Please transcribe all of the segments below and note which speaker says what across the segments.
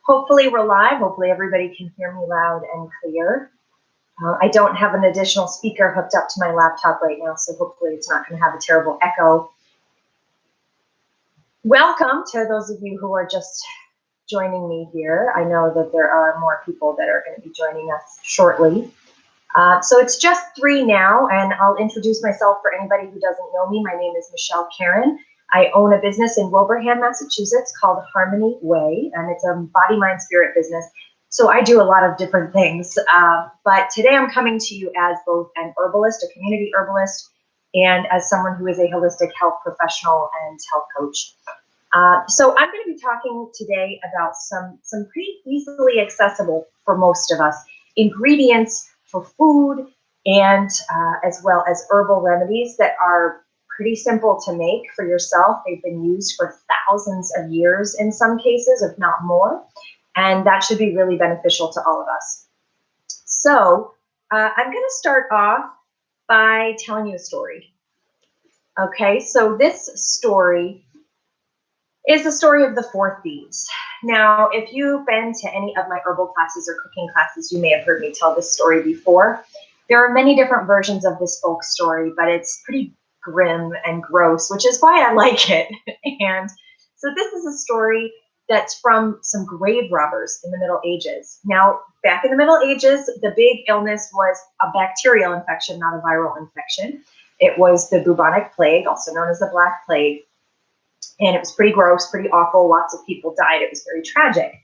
Speaker 1: Hopefully we're live. Hopefully everybody can hear me loud and clear. I don't have an additional speaker hooked up to my laptop right now, so hopefully it's not going to have a terrible echo. Welcome to those of you who are just joining me here. I know that there are more people that are going to be joining us shortly. So it's just 3 now, and I'll introduce myself for anybody who doesn't know me. My name is Michelle Caron. I own a business in Wilbraham, Massachusetts called Harmony Way, and it's a body, mind, spirit business. So I do a lot of different things, but today I'm coming to you as both an herbalist, a community herbalist, and as someone who is a holistic health professional and health coach. So I'm going to be talking today about some pretty easily accessible for most of us ingredients for food and as well as herbal remedies that are pretty simple to make for yourself. They've been used for thousands of years in some cases, if not more, and that should be really beneficial to all of us. So I'm going to start off by telling you a story. Okay, so this story is the story of the 4 thieves. Now, if you've been to any of my herbal classes or cooking classes, you may have heard me tell this story before. There are many different versions of this folk story, but it's pretty grim and gross, which is why I like it. And so this is a story that's from some grave robbers in the Middle Ages. Now, back in the Middle Ages, the big illness was a bacterial infection, not a viral infection. It was the bubonic plague, also known as the Black Plague. And it was pretty gross, pretty awful. Lots of people died. It was very tragic.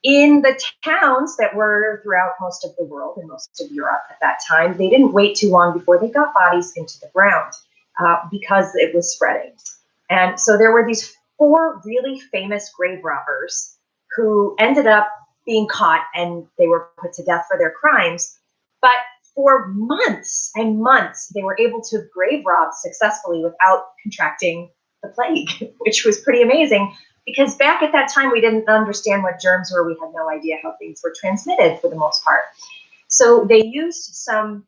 Speaker 1: In the towns that were throughout most of the world and most of Europe at that time, they didn't wait too long before they got bodies into the ground because it was spreading. And so there were these 4 really famous grave robbers who ended up being caught and they were put to death for their crimes. But for months and months, they were able to grave rob successfully without contracting the plague, which was pretty amazing because back at that time, we didn't understand what germs were. We had no idea how things were transmitted for the most part. So they used some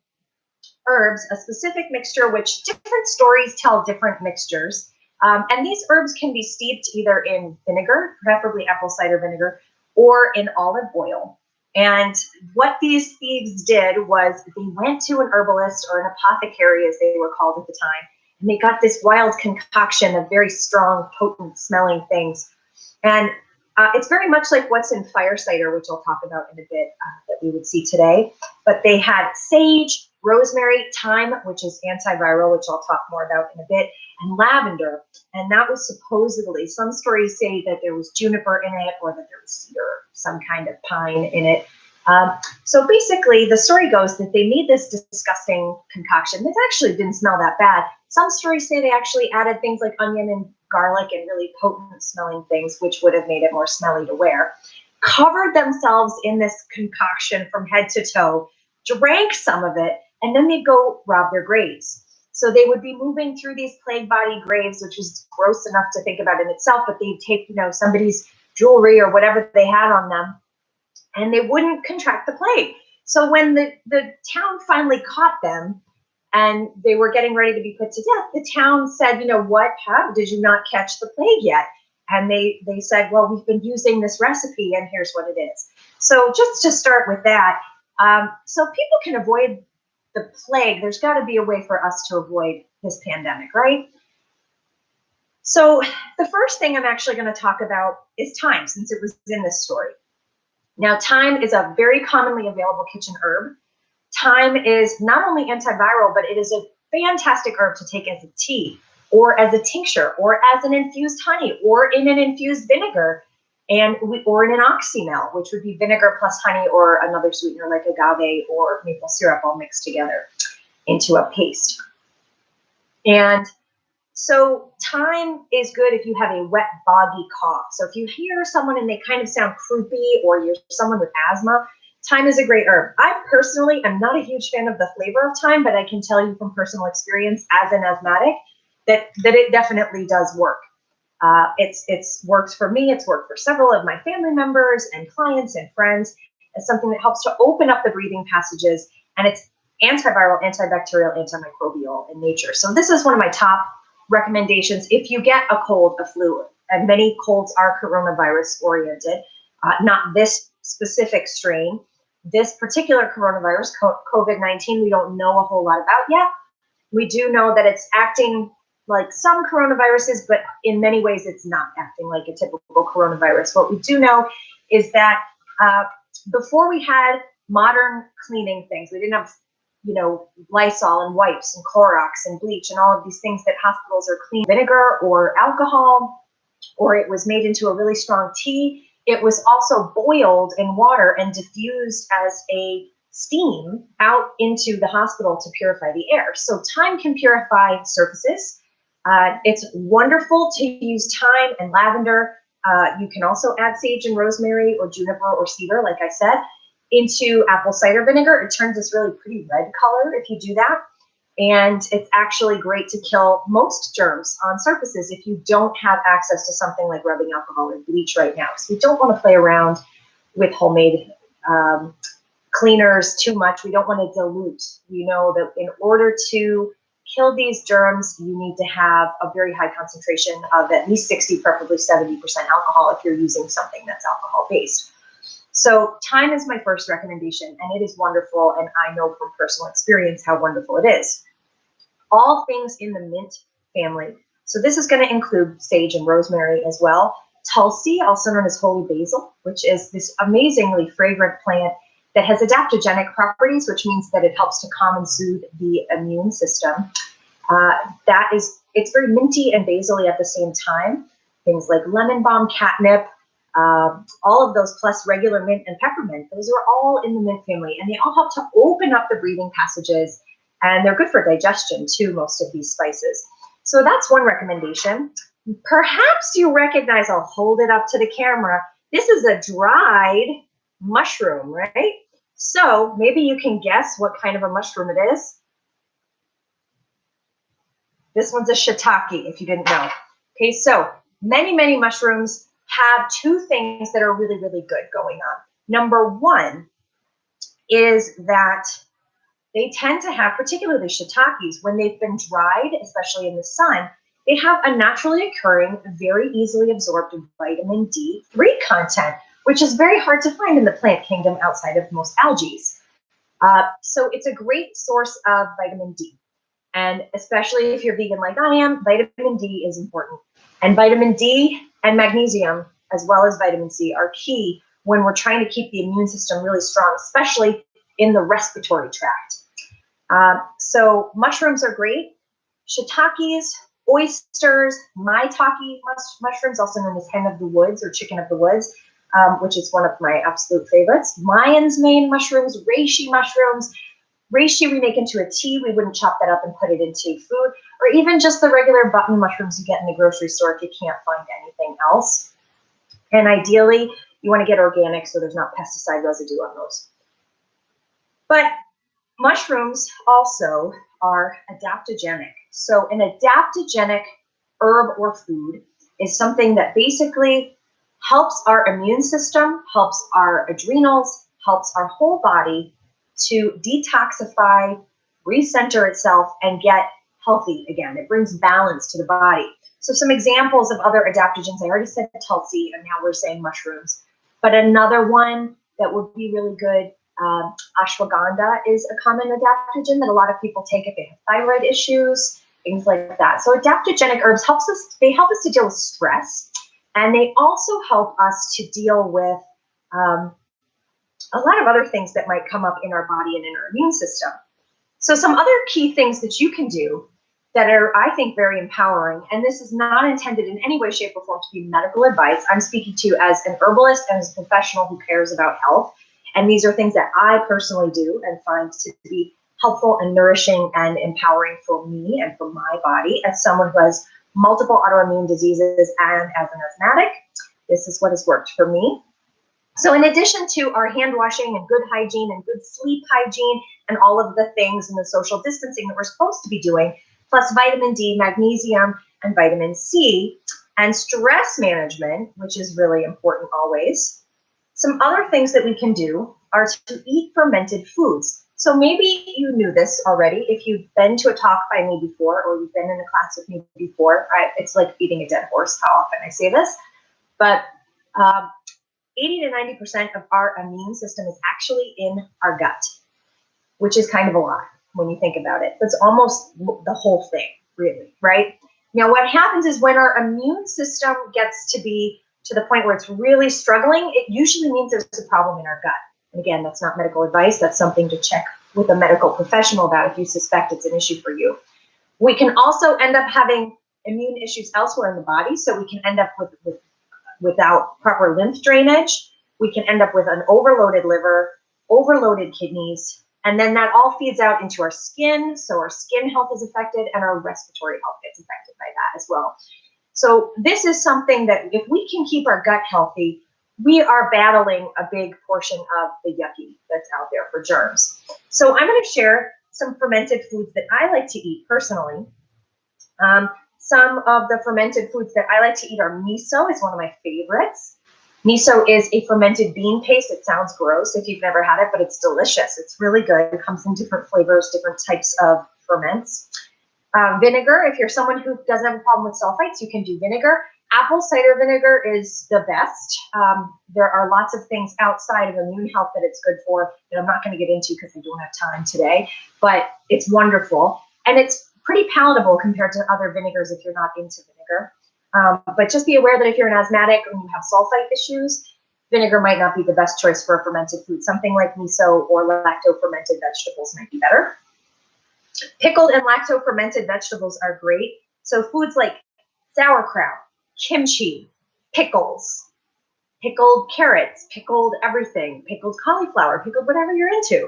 Speaker 1: herbs, a specific mixture, which different stories tell different mixtures. And these herbs can be steeped either in vinegar, preferably apple cider vinegar, or in olive oil. And what these thieves did was they went to an herbalist or an apothecary, as they were called at the time, and they got this wild concoction of very strong, potent smelling things. And it's very much like what's in fire cider, which I'll talk about in a bit, that we would see today. But they had sage, rosemary, thyme, which is antiviral, which I'll talk more about in a bit, and lavender. And that was supposedly, some stories say that there was juniper in it or that there was cedar, some kind of pine in it. So basically, the story goes that they made this disgusting concoction that actually didn't smell that bad. Some stories say they actually added things like onion and garlic and really potent smelling things, which would have made it more smelly to wear. Covered themselves in this concoction from head to toe, drank some of it, and then they'd go rob their graves. So they would be moving through these plague body graves, which was gross enough to think about in itself, but they'd take, somebody's jewelry or whatever they had on them, and they wouldn't contract the plague. So when the town finally caught them and they were getting ready to be put to death, the town said, what, how did you not catch the plague yet? And they said, well, we've been using this recipe and here's what it is. So just to start with that, so people can avoid the plague. There's got to be a way for us to avoid this pandemic, right? So the first thing I'm actually going to talk about is thyme, since it was in this story. Now, thyme is a very commonly available kitchen herb. Thyme is not only antiviral, but it is a fantastic herb to take as a tea or as a tincture or as an infused honey or in an infused vinegar or in an oxymel, which would be vinegar plus honey or another sweetener like agave or maple syrup all mixed together into a paste. And so thyme is good if you have a wet, boggy cough. So if you hear someone and they kind of sound croupy or you're someone with asthma, thyme is a great herb. I personally am not a huge fan of the flavor of thyme, but I can tell you from personal experience as an asthmatic that it definitely does work. It's worked for me. It's worked for several of my family members and clients and friends. It's something that helps to open up the breathing passages, and it's antiviral, antibacterial, antimicrobial in nature. So this is one of my top recommendations if you get a cold, a flu, and many colds are coronavirus oriented, not this specific strain. This particular coronavirus, COVID-19, we don't know a whole lot about yet. We do know that it's acting like some coronaviruses, but in many ways it's not acting like a typical coronavirus. What we do know is that before we had modern cleaning things, we didn't have, Lysol and wipes and Clorox and bleach and all of these things that hospitals are cleaning, vinegar or alcohol, or it was made into a really strong tea. It was also boiled in water and diffused as a steam out into the hospital to purify the air. So thyme can purify surfaces. It's wonderful to use thyme and lavender. You can also add sage and rosemary or juniper or cedar, like I said, into apple cider vinegar. It turns this really pretty red color if you do that. And it's actually great to kill most germs on surfaces if you don't have access to something like rubbing alcohol or bleach right now. So we don't want to play around with homemade cleaners too much. We don't want to dilute. We know that in order to kill these germs, you need to have a very high concentration of at least 60, preferably 70% alcohol if you're using something that's alcohol-based. So thyme is my first recommendation, and it is wonderful, and I know from personal experience how wonderful it is. All things in the mint family. So this is going to include sage and rosemary as well. Tulsi, also known as holy basil, which is this amazingly fragrant plant that has adaptogenic properties, which means that it helps to calm and soothe the immune system. It's very minty and basil-y at the same time. Things like lemon balm, catnip, all of those, plus regular mint and peppermint, those are all in the mint family, and they all help to open up the breathing passages, and they're good for digestion too, most of these spices. So that's one recommendation. Perhaps you recognize, I'll hold it up to the camera, this is a dried mushroom, right? So maybe you can guess what kind of a mushroom it is. This one's a shiitake, if you didn't know. Okay, so many mushrooms have two things that are really, really good going on. Number one is that they tend to have, particularly shiitakes, when they've been dried, especially in the sun, they have a naturally occurring, very easily absorbed vitamin D3 content, which is very hard to find in the plant kingdom outside of most algae. So it's a great source of vitamin D. And especially if you're vegan like I am, vitamin D is important. And vitamin D and magnesium, as well as vitamin C, are key when we're trying to keep the immune system really strong, especially in the respiratory tract. So mushrooms are great. Shiitakes, oysters, maitake mushrooms, also known as hen of the woods or chicken of the woods, which is one of my absolute favorites. Lion's mane mushrooms, reishi mushrooms. Reishi we make into a tea. We wouldn't chop that up and put it into food, or even just the regular button mushrooms you get in the grocery store if you can't find anything else. And ideally, you want to get organic so there's not pesticide residue on those. But mushrooms also are adaptogenic. So an adaptogenic herb or food is something that basically helps our immune system, helps our adrenals, helps our whole body to detoxify, recenter itself, and get healthy again. It brings balance to the body. So some examples of other adaptogens, I already said Tulsi, and now we're saying mushrooms. But another one that would be really good, ashwagandha is a common adaptogen that a lot of people take if they have thyroid issues, things like that. So adaptogenic herbs help us to deal with stress, and they also help us to deal with a lot of other things that might come up in our body and in our immune system. So some other key things that you can do that are, I think, very empowering, and this is not intended in any way, shape, or form to be medical advice. I'm speaking to you as an herbalist and as a professional who cares about health. And these are things that I personally do and find to be helpful and nourishing and empowering for me and for my body as someone who has multiple autoimmune diseases and as an asthmatic. This is what has worked for me. So in addition to our hand washing and good hygiene and good sleep hygiene and all of the things and the social distancing that we're supposed to be doing, plus vitamin D, magnesium, and vitamin C, and stress management, which is really important always, some other things that we can do are to eat fermented foods. So maybe you knew this already. If you've been to a talk by me before, or you've been in a class with me before, it's like beating a dead horse how often I say this, but 80 to 90% of our immune system is actually in our gut, which is kind of a lot when you think about it. That's almost the whole thing, really, right? Now, what happens is when our immune system gets to be to the point where it's really struggling, it usually means there's a problem in our gut. And again, that's not medical advice. That's something to check with a medical professional about if you suspect it's an issue for you. We can also end up having immune issues elsewhere in the body. So we can end up without proper lymph drainage. We can end up with an overloaded liver, overloaded kidneys, and then that all feeds out into our skin. So our skin health is affected and our respiratory health gets affected by that as well. So this is something that if we can keep our gut healthy, we are battling a big portion of the yucky that's out there for germs. So I'm going to share some fermented foods that I like to eat personally. Some of the fermented foods that I like to eat are miso is one of my favorites. Miso is a fermented bean paste. It sounds gross if you've never had it, but it's delicious. It's really good. It comes in different flavors, different types of ferments. Vinegar, if you're someone who doesn't have a problem with sulfites, you can do vinegar. Apple cider vinegar is the best. There are lots of things outside of immune health that it's good for that I'm not going to get into because I don't have time today, but it's wonderful. And it's pretty palatable compared to other vinegars if you're not into vinegar. But just be aware that if you're an asthmatic and you have sulfite issues, vinegar might not be the best choice for a fermented food. Something like miso or lacto-fermented vegetables might be better. Pickled and lacto-fermented vegetables are great. So foods like sauerkraut, kimchi, pickles, pickled carrots, pickled everything, pickled cauliflower, pickled whatever you're into.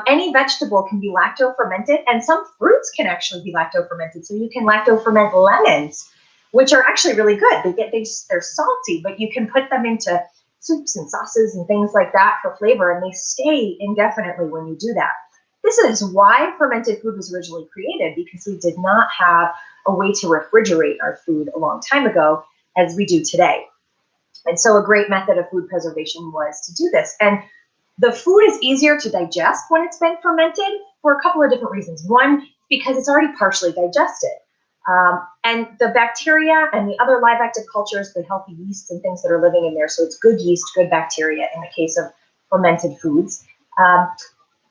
Speaker 1: Any vegetable can be lacto-fermented, and some fruits can actually be lacto-fermented. So you can lacto-ferment lemons, which are actually really good. They're salty, but you can put them into soups and sauces and things like that for flavor, and they stay indefinitely when you do that. This is why fermented food was originally created, because we did not have a way to refrigerate our food a long time ago as we do today. And so a great method of food preservation was to do this. And the food is easier to digest when it's been fermented for a couple of different reasons. One, because it's already partially digested. And the bacteria and the other live active cultures, the healthy yeasts and things that are living in there, so it's good yeast, good bacteria in the case of fermented foods.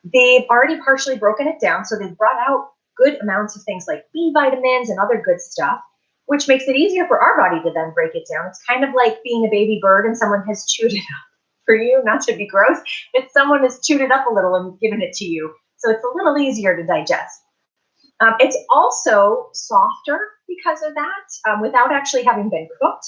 Speaker 1: They've already partially broken it down, so they've brought out good amounts of things like B vitamins and other good stuff, which makes it easier for our body to then break it down. It's kind of like being a baby bird and someone has chewed it up for you, not to be gross. If someone has chewed it up a little and given it to you, so it's a little easier to digest. It's also softer because of that, without actually having been cooked.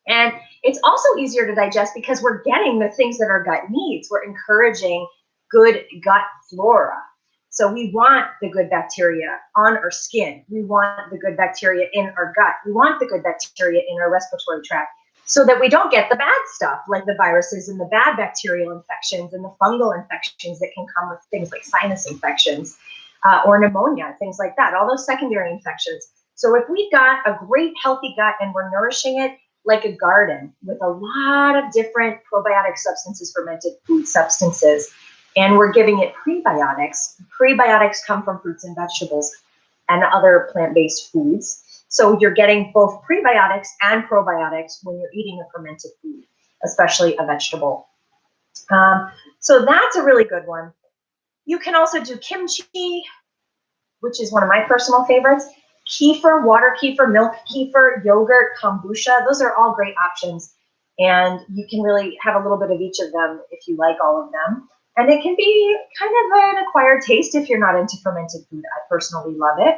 Speaker 1: And it's also easier to digest because we're getting the things that our gut needs. We're encouraging good gut flora. So we want the good bacteria on our skin. We want the good bacteria in our gut. We want the good bacteria in our respiratory tract so that we don't get the bad stuff like the viruses and the bad bacterial infections and the fungal infections that can come with things like sinus infections or pneumonia, things like that, all those secondary infections. So if we've got a great healthy gut and we're nourishing it like a garden with a lot of different probiotic substances, fermented food substances, and we're giving it prebiotics. Prebiotics come from fruits and vegetables and other plant-based foods. So you're getting both prebiotics and probiotics when you're eating a fermented food, especially a vegetable. So that's a really good one. You can also do kimchi, which is one of my personal favorites. Kefir, water kefir, milk kefir, yogurt, kombucha. Those are all great options. And you can really have a little bit of each of them if you like all of them. And it can be kind of an acquired taste if you're not into fermented food. I personally love it.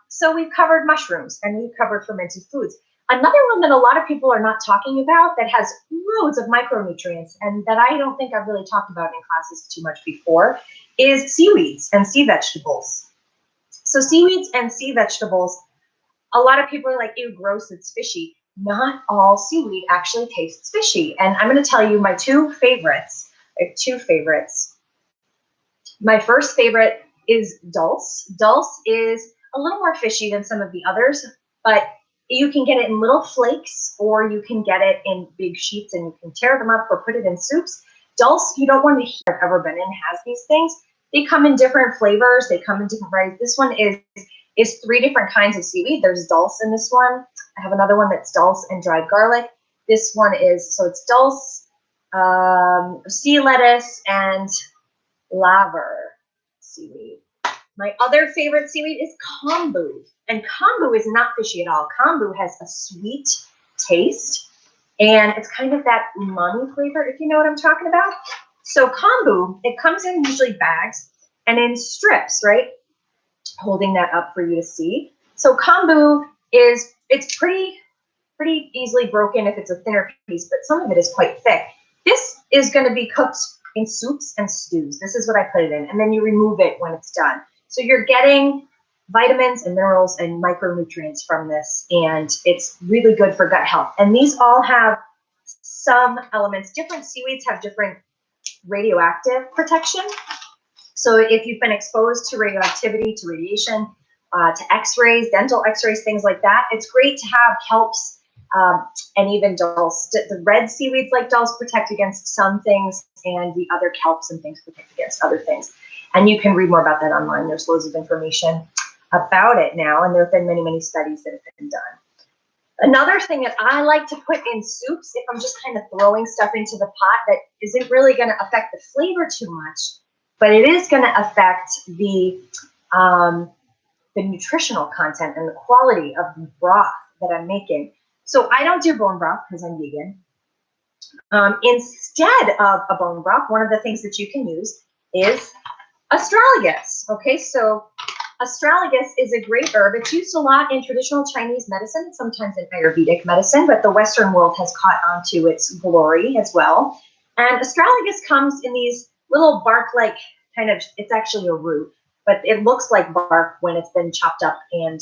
Speaker 1: So we've covered mushrooms and we've covered fermented foods. Another one that a lot of people are not talking about that has loads of micronutrients and that I don't think I've really talked about in classes too much before is seaweeds and sea vegetables. So seaweeds and sea vegetables, a lot of people are like, ew, gross, it's fishy. Not all seaweed actually tastes fishy. And I'm going to tell you my two favorites. I have two favorites. My first favorite is dulse. Dulse is a little more fishy than some of the others, but you can get it in little flakes or you can get it in big sheets and you can tear them up or put it in soups. Dulse, you don't want to hear I've ever been in has these things. They come in different flavors. They come in different varieties. This one is 3 different kinds of seaweed. There's dulse in this one. I have another one that's dulse and dried garlic. This one is, so it's dulse, sea lettuce, and laver seaweed. My other favorite seaweed is kombu. And kombu is not fishy at all. Kombu has a sweet taste, and it's kind of that umami flavor, if you know what I'm talking about. So kombu, it comes in usually bags and in strips, right? Holding that up for you to see. So kombu it's pretty easily broken if it's a thinner piece, but some of it is quite thick. This is going to be cooked in soups and stews. This is what I put it in, and then you remove it when it's done. So you're getting vitamins and minerals and micronutrients from this, and it's really good for gut health. And these all have some elements. Different seaweeds have different radioactive protection. So if you've been exposed to radioactivity, to radiation, to x-rays, dental x-rays, things like that, it's great to have kelps and even dulse. The red seaweeds like dulse protect against some things, and the other kelps and things protect against other things. And you can read more about that online. There's loads of information about it now, and there have been many, many studies that have been done. Another thing that I like to put in soups, if I'm just kind of throwing stuff into the pot that isn't really going to affect the flavor too much, but it is going to affect the nutritional content and the quality of the broth that I'm making. So I don't do bone broth because I'm vegan. Instead of a bone broth, one of the things that you can use is astragalus. Okay, so astragalus is a great herb. It's used a lot in traditional Chinese medicine, sometimes in Ayurvedic medicine, but the Western world has caught on to its glory as well. And astragalus comes in these little bark-like kind of, it's actually a root, but it looks like bark when it's been chopped up and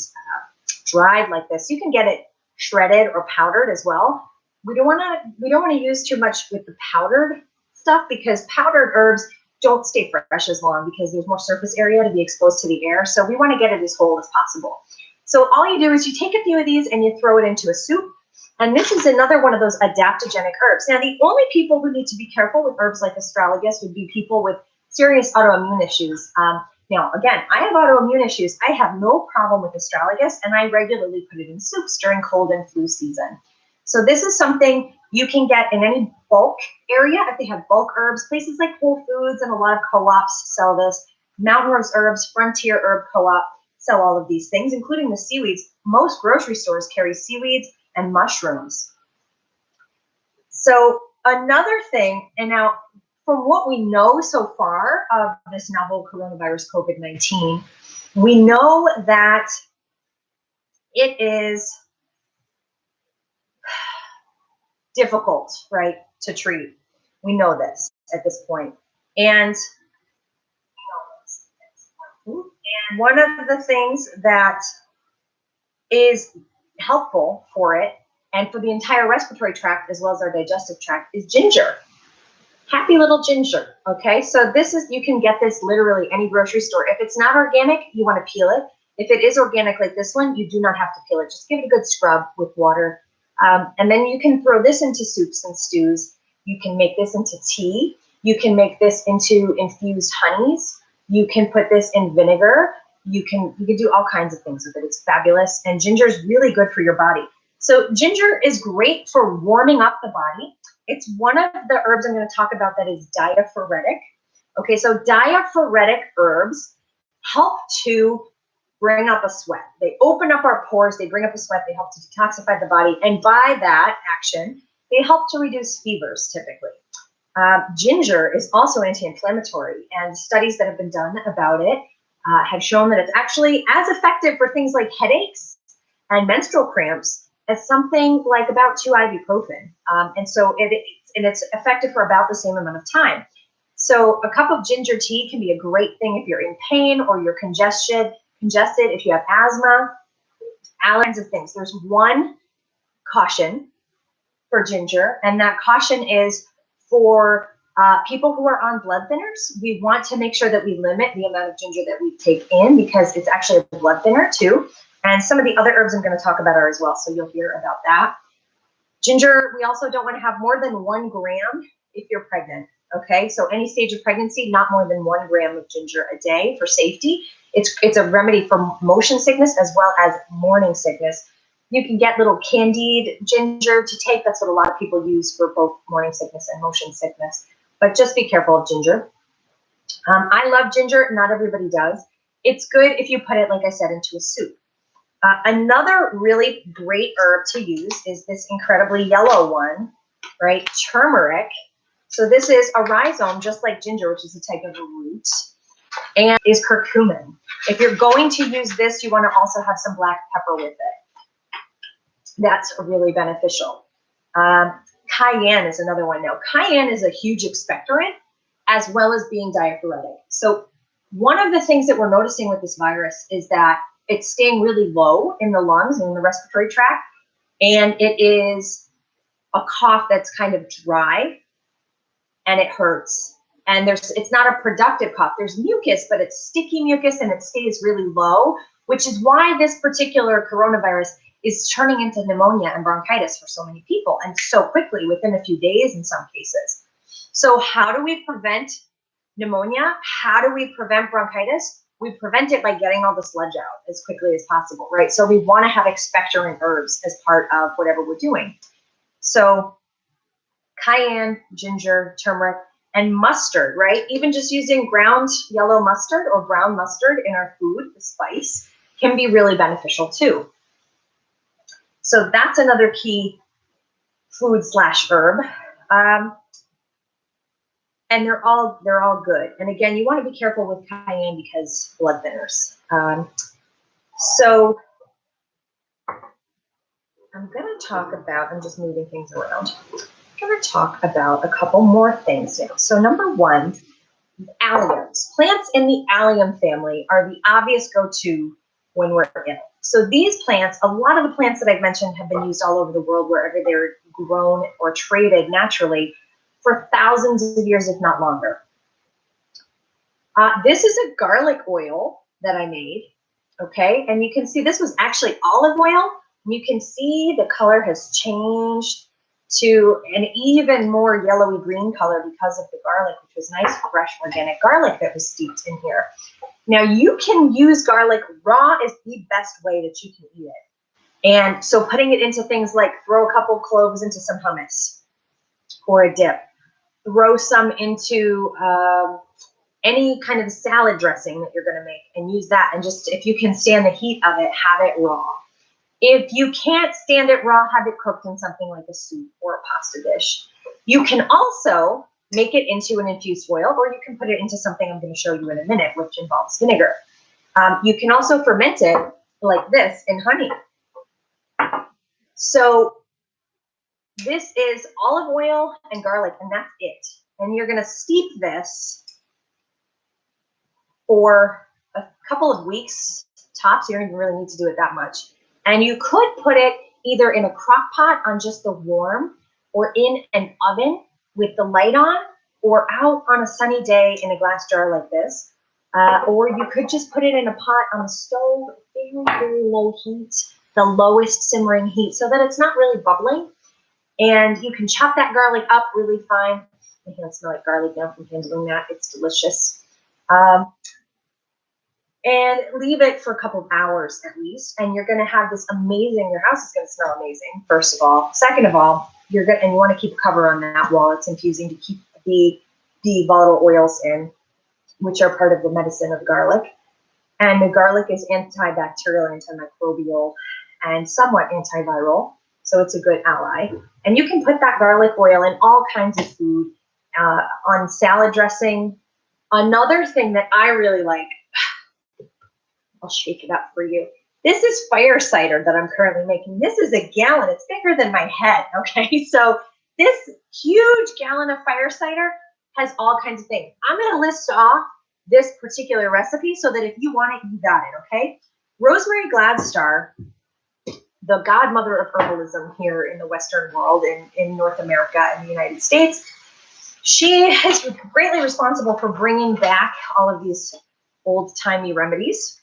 Speaker 1: dried like this. You can get it shredded or powdered as well. We don't want to use too much with the powdered stuff, because powdered herbs don't stay fresh as long because there's more surface area to be exposed to the air. So we want to get it as whole as possible. So all you do is you take a few of these and you throw it into a soup. And this is another one of those adaptogenic herbs. Now, the only people who need to be careful with herbs like astragalus would be people with serious autoimmune issues. Now, again, I have autoimmune issues. I have no problem with astragalus, and I regularly put it in soups during cold and flu season. So this is something you can get in any bulk area. If they have bulk herbs, places like Whole Foods and a lot of co-ops sell this. Mountain Rose Herbs, Frontier Herb Co-op sell all of these things, including the seaweeds. Most grocery stores carry seaweeds and mushrooms. So another thing, and now from what we know so far of this novel coronavirus COVID-19, we know that it is difficult, right, to treat. We know this at this point. And one of the things that is helpful for it and for the entire respiratory tract as well as our digestive tract is ginger. Happy little ginger, okay? So this is, you can get this literally any grocery store. If it's not organic, you want to peel it. If it is organic like this one, you do not have to peel it. Just give it a good scrub with water. And then you can throw this into soups and stews. You can make this into tea. You can make this into infused honeys. You can put this in vinegar. You can do all kinds of things with it. It's fabulous. And ginger is really good for your body. So ginger is great for warming up the body. It's one of the herbs I'm going to talk about that is diaphoretic. Okay, so diaphoretic herbs help to bring up a sweat. They open up our pores, they bring up a sweat, they help to detoxify the body, and by that action, they help to reduce fevers typically. Ginger is also anti-inflammatory, and studies that have been done about it have shown that it's actually as effective for things like headaches and menstrual cramps as something like about 2 ibuprofen. And so it's effective for about the same amount of time. So a cup of ginger tea can be a great thing if you're in pain or you're congested, if you have asthma, all kinds of things. There's one caution for ginger, and that caution is for people who are on blood thinners. We want to make sure that we limit the amount of ginger that we take in because it's actually a blood thinner too. And some of the other herbs I'm going to talk about are as well, so you'll hear about that. Ginger, we also don't want to have more than 1 gram if you're pregnant. Okay, so any stage of pregnancy, not more than 1 gram of ginger a day for safety. It's a remedy for motion sickness as well as morning sickness. You can get little candied ginger to take. That's what a lot of people use for both morning sickness and motion sickness. But just be careful of ginger. I love ginger. Not everybody does. It's good if you put it, like I said, into a soup. Another really great herb to use is this incredibly yellow one, right? Turmeric. So this is a rhizome, just like ginger, which is a type of a root, and is curcumin. If you're going to use this, you want to also have some black pepper with it. That's really beneficial. Cayenne is another one. Now, cayenne is a huge expectorant as well as being diaphoretic. So one of the things that we're noticing with this virus is that it's staying really low in the lungs and in the respiratory tract, and it is a cough that's kind of dry, and it hurts. And it's not a productive cough. There's mucus, but it's sticky mucus and it stays really low, which is why this particular coronavirus is turning into pneumonia and bronchitis for so many people, and so quickly, within a few days in some cases. So how do we prevent pneumonia? How do we prevent bronchitis? We prevent it by getting all the sludge out as quickly as possible, right? So we want to have expectorant herbs as part of whatever we're doing. So cayenne, ginger, turmeric, and mustard, right? Even just using ground yellow mustard or brown mustard in our food, the spice, can be really beneficial too. So that's another key food / herb. And they're all good. And again, you want to be careful with cayenne because blood thinners. So I'm going to talk about, I'm just moving things around. I'm going to talk about a couple more things now. So number one, alliums. Plants in the allium family are the obvious go-to when we're ill. So these plants, a lot of the plants that I've mentioned have been used all over the world wherever they're grown or traded naturally for thousands of years, if not longer. This is a garlic oil that I made, okay? And you can see this was actually olive oil. You can see the color has changed to an even more yellowy green color because of the garlic, which was nice, fresh, organic garlic that was steeped in here. Now, you can use garlic raw is the best way that you can eat it. And so putting it into things like throw a couple cloves into some hummus or a dip. Throw some into any kind of salad dressing that you're going to make and use that. And just, if you can stand the heat of it, have it raw. If you can't stand it raw, have it cooked in something like a soup or a pasta dish. You can also make it into an infused oil, or you can put it into something I'm going to show you in a minute, which involves vinegar. You can also ferment it like this in honey. So this is olive oil and garlic, and that's it. And you're going to steep this for a couple of weeks tops. You don't even really need to do it that much. And you could put it either in a crock pot on just the warm, or in an oven with the light on, or out on a sunny day in a glass jar like this. Or you could just put it in a pot on the stove, very, very low heat, the lowest simmering heat, so that it's not really bubbling. And you can chop that garlic up really fine. I can smell like garlic now from handling that. It's delicious. And leave it for a couple of hours at least, and you're going to have this amazing, your house is going to smell amazing, first of all. Second of all, you want to keep a cover on that while it's infusing to keep the volatile oils in, which are part of the medicine of garlic. And the garlic is antibacterial, antimicrobial, and somewhat antiviral, so it's a good ally. And you can put that garlic oil in all kinds of food, on salad dressing. Another thing that I really like, I'll shake it up for you. This is fire cider that I'm currently making. This is a gallon. It's bigger than my head, okay? So this huge gallon of fire cider has all kinds of things. I'm going to list off this particular recipe so that if you want it, you got it, okay? Rosemary Gladstar, the godmother of herbalism here in the Western world, in North America and the United States, she is greatly responsible for bringing back all of these old-timey remedies.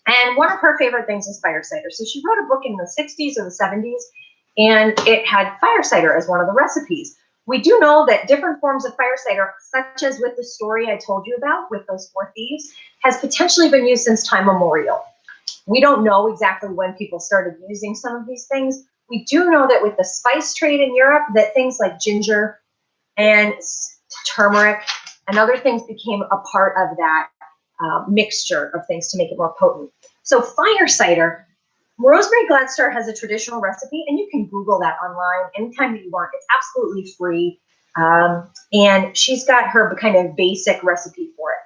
Speaker 1: And one of her favorite things is fire cider. So she wrote a book in the 60s or the 70s, and it had fire cider as one of the recipes. We do know that different forms of fire cider, such as with the story I told you about with those 4 thieves, has potentially been used since time immemorial. We don't know exactly when people started using some of these things. We do know that with the spice trade in Europe, that things like ginger and turmeric and other things became a part of that mixture of things to make it more potent. So fire cider, Rosemary Gladstar has a traditional recipe, and you can Google that online anytime that you want. It's absolutely free, and she's got her kind of basic recipe for it.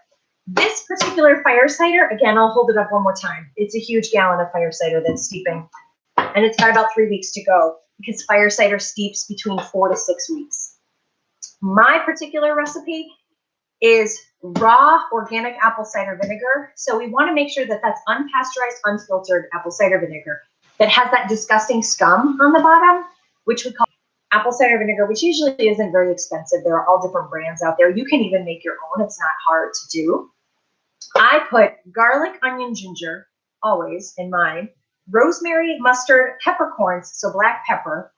Speaker 1: This particular fire cider, again, I'll hold it up one more time. It's a huge gallon of fire cider that's steeping, and it's got about 3 weeks to go because fire cider steeps between 4 to 6 weeks. My particular recipe is raw organic apple cider vinegar. So we want to make sure that that's unpasteurized, unfiltered apple cider vinegar that has that disgusting scum on the bottom, which we call apple cider vinegar, which usually isn't very expensive. There are all different brands out there. You can even make your own. It's not hard to do. I put garlic, onion, ginger, always in mine, rosemary, mustard, peppercorns, so black pepper,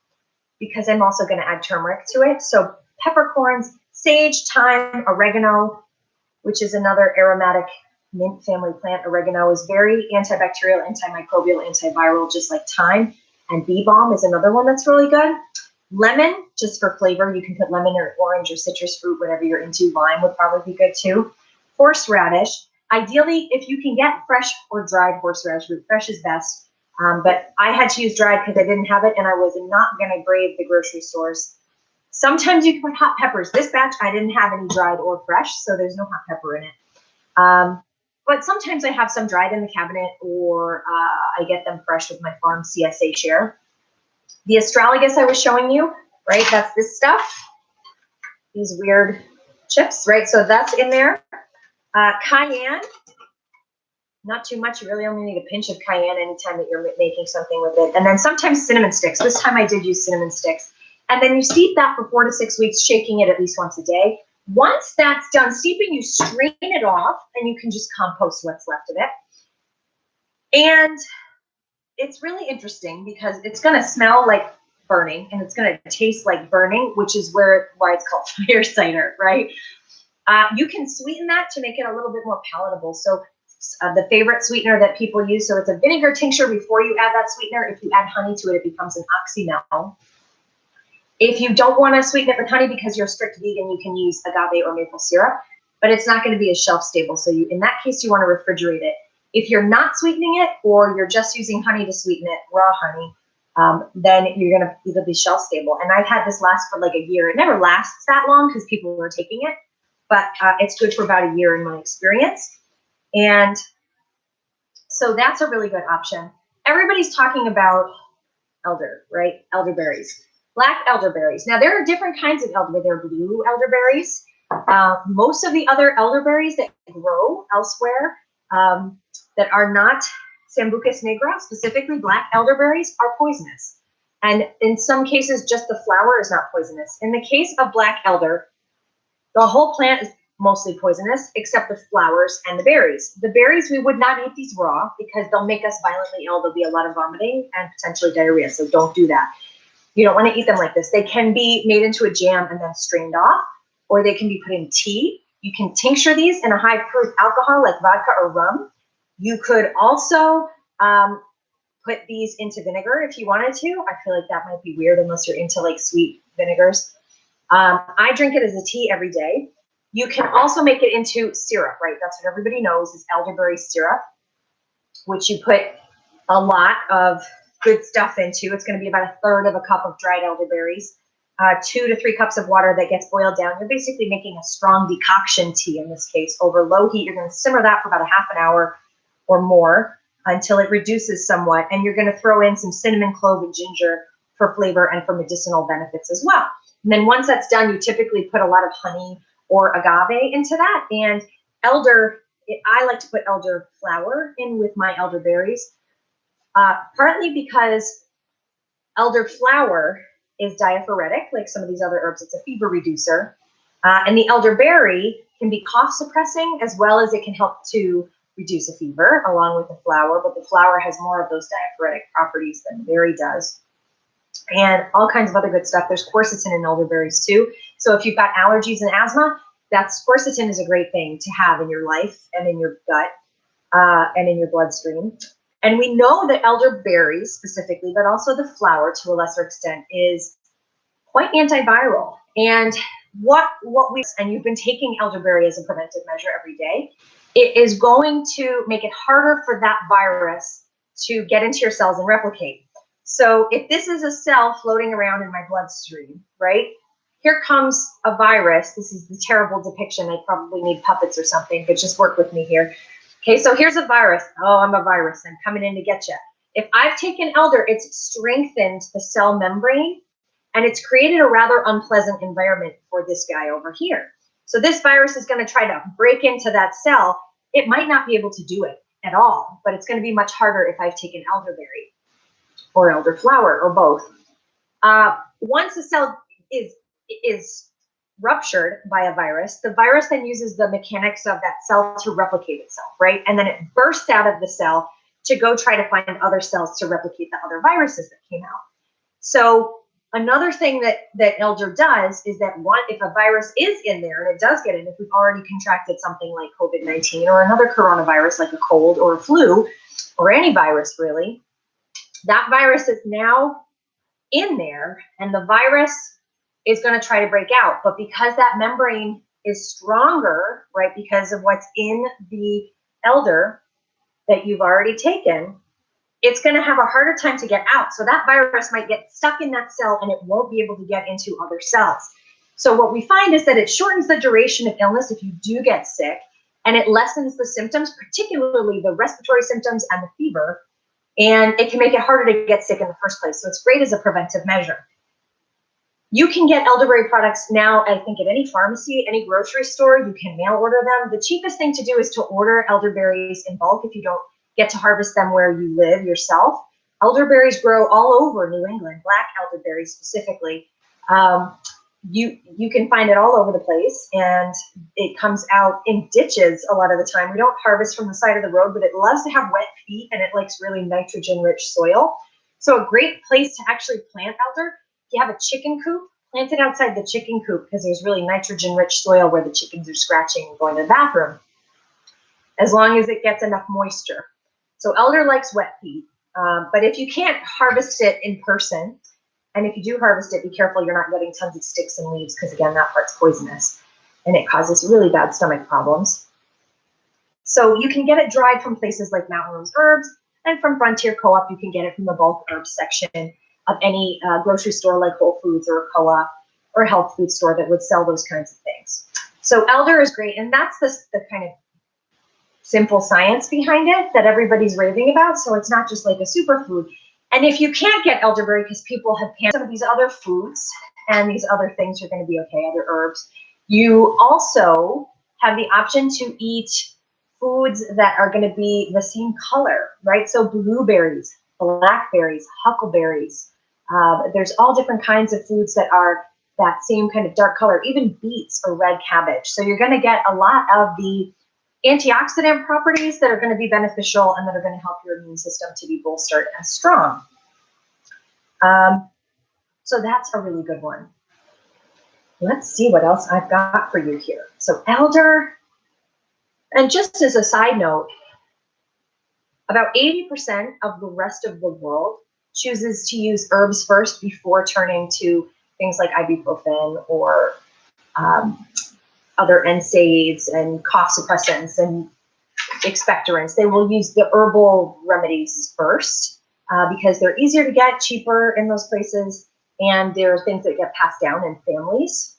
Speaker 1: because I'm also going to add turmeric to it. So peppercorns, sage, thyme, oregano, which is another aromatic mint family plant. Oregano is very antibacterial, antimicrobial, antiviral, just like thyme. And bee balm is another one that's really good. Lemon, just for flavor. You can put lemon or orange or citrus fruit, whatever you're into. Lime would probably be good too. Horseradish. Ideally, if you can get fresh or dried horseradish root, fresh is best. But I had to use dried because I didn't have it, and I was not going to brave the grocery stores. Sometimes you can put hot peppers. This batch, I didn't have any dried or fresh, so there's no hot pepper in it. But sometimes I have some dried in the cabinet, or I get them fresh with my farm CSA share. The astragalus I was showing you, right? That's this stuff. These weird chips, right? So that's in there. Cayenne. Not too much. You really only need a pinch of cayenne anytime that you're making something with it. And then sometimes cinnamon sticks. This time I did use cinnamon sticks. And then you steep that for 4 to 6 weeks, shaking it at least once a day. Once that's done steeping, you strain it off, and you can just compost what's left of it. And it's really interesting because it's going to smell like burning, and it's going to taste like burning, which is why it's called fire cider, right? You can sweeten that to make it a little bit more palatable. So the favorite sweetener that people use, so it's a vinegar tincture before you add that sweetener. If you add honey to it, it becomes an oxymel. If you don't want to sweeten it with honey because you're a strict vegan, you can use agave or maple syrup, but it's not going to be as shelf stable. So in that case, you want to refrigerate it. If you're not sweetening it, or you're just using honey to sweeten it, raw honey, then you're going to either be shelf stable. And I've had this last for like a year. It never lasts that long because people are taking it, but it's good for about a year in my experience. And so that's a really good option. Everybody's talking about right? Elderberries. Black elderberries. Now, there are different kinds of elderberry. There are blue elderberries. Most of the other elderberries that grow elsewhere that are not Sambucus nigra, specifically black elderberries, are poisonous. And in some cases, just the flower is not poisonous. In the case of black elder, the whole plant is mostly poisonous, except the flowers and the berries. The berries, we would not eat these raw because they'll make us violently ill. There'll be a lot of vomiting and potentially diarrhea, so don't do that. You don't want to eat them like this. They can be made into a jam and then strained off, or they can be put in tea. You can tincture these in a high-proof alcohol like vodka or rum. You could also put these into vinegar if you wanted to. I feel like that might be weird unless you're into like sweet vinegars. I drink it as a tea every day. You can also make it into syrup, right? That's what everybody knows is elderberry syrup, which you put a lot of good stuff into. It's going to be about 1/3 of a cup of dried elderberries, 2 to 3 cups of water that gets boiled down. You're basically making a strong decoction tea in this case over low heat. You're going to simmer that for about a half an hour or more until it reduces somewhat. And you're going to throw in some cinnamon, clove, and ginger for flavor and for medicinal benefits as well. And then once that's done, you typically put a lot of honey or agave into that. And I like to put elder flower in with my elderberries, partly because elder flower is diaphoretic, like some of these other herbs. It's a fever reducer. And the elderberry can be cough suppressing as well as it can help to reduce a fever along with the flower, but the flower has more of those diaphoretic properties than the berry does. and all kinds of other good stuff. There's quercetin in elderberries too. So if you've got allergies and asthma, quercetin is a great thing to have in your life and in your gut and in your bloodstream. And we know that elderberries specifically, but also the flower to a lesser extent, is quite antiviral. And and you've been taking elderberry as a preventive measure every day, it is going to make it harder for that virus to get into your cells and replicate. So if this is a cell floating around in my bloodstream, right? Here comes a virus. This is the terrible depiction. I probably need puppets or something, but just work with me here. Okay, so here's a virus. Oh, I'm a virus. I'm coming in to get you. If I've taken elder, it's strengthened the cell membrane, and it's created a rather unpleasant environment for this guy over here. So this virus is going to try to break into that cell. It might not be able to do it at all, but it's going to be much harder if I've taken elderberry or elderflower or both. Once a cell is ruptured by a virus, the virus then uses the mechanics of that cell to replicate itself, right? And then it bursts out of the cell to go try to find other cells to replicate the other viruses that came out. So another thing that elder does is that if a virus is in there, and it does get in, if we've already contracted something like COVID-19 or another coronavirus like a cold or a flu or any virus really, that virus is now in there and the virus is going to try to break out. But because that membrane is stronger, right, because of what's in the elder that you've already taken, it's going to have a harder time to get out. So that virus might get stuck in that cell and it won't be able to get into other cells. So what we find is that it shortens the duration of illness if you do get sick, and it lessens the symptoms, particularly the respiratory symptoms and the fever, and it can make it harder to get sick in the first place. So it's great as a preventive measure. You can get elderberry products now, I think, at any pharmacy, any grocery store. You can mail order them. The cheapest thing to do is to order elderberries in bulk if you don't get to harvest them where you live yourself. Elderberries grow all over New England, black elderberries specifically. You can find it all over the place, and it comes out in ditches a lot of the time. We don't harvest from the side of the road, but it loves to have wet feet, and it likes really nitrogen-rich soil. So a great place to actually plant elder, if you have a chicken coop, plant it outside the chicken coop because there's really nitrogen-rich soil where the chickens are scratching and going to the bathroom, as long as it gets enough moisture. So elder likes wet feet, but if you can't harvest it in person, and if you do harvest it, be careful you're not getting tons of sticks and leaves because, again, that part's poisonous and it causes really bad stomach problems. So you can get it dried from places like Mountain Rose Herbs, and from Frontier Co-op, you can get it from the bulk herbs section of any grocery store like Whole Foods or a co-op or a health food store that would sell those kinds of things. So elder is great, and that's the kind of simple science behind it that everybody's raving about. So it's not just like a superfood. And if you can't get elderberry because people have canned some of these other foods and these other things are going to be okay, other herbs, you also have the option to eat foods that are going to be the same color, right? So blueberries, blackberries, huckleberries. There's all different kinds of foods that are that same kind of dark color, even beets or red cabbage. So you're going to get a lot of the antioxidant properties that are going to be beneficial and that are going to help your immune system to be bolstered and strong. So that's a really good one. Let's see what else I've got for you here. So elder, and just as a side note, about 80% of the rest of the world chooses to use herbs first before turning to things like ibuprofen or other NSAIDs and cough suppressants and expectorants. They will use the herbal remedies first because they're easier to get, cheaper in those places, and they're things that get passed down in families.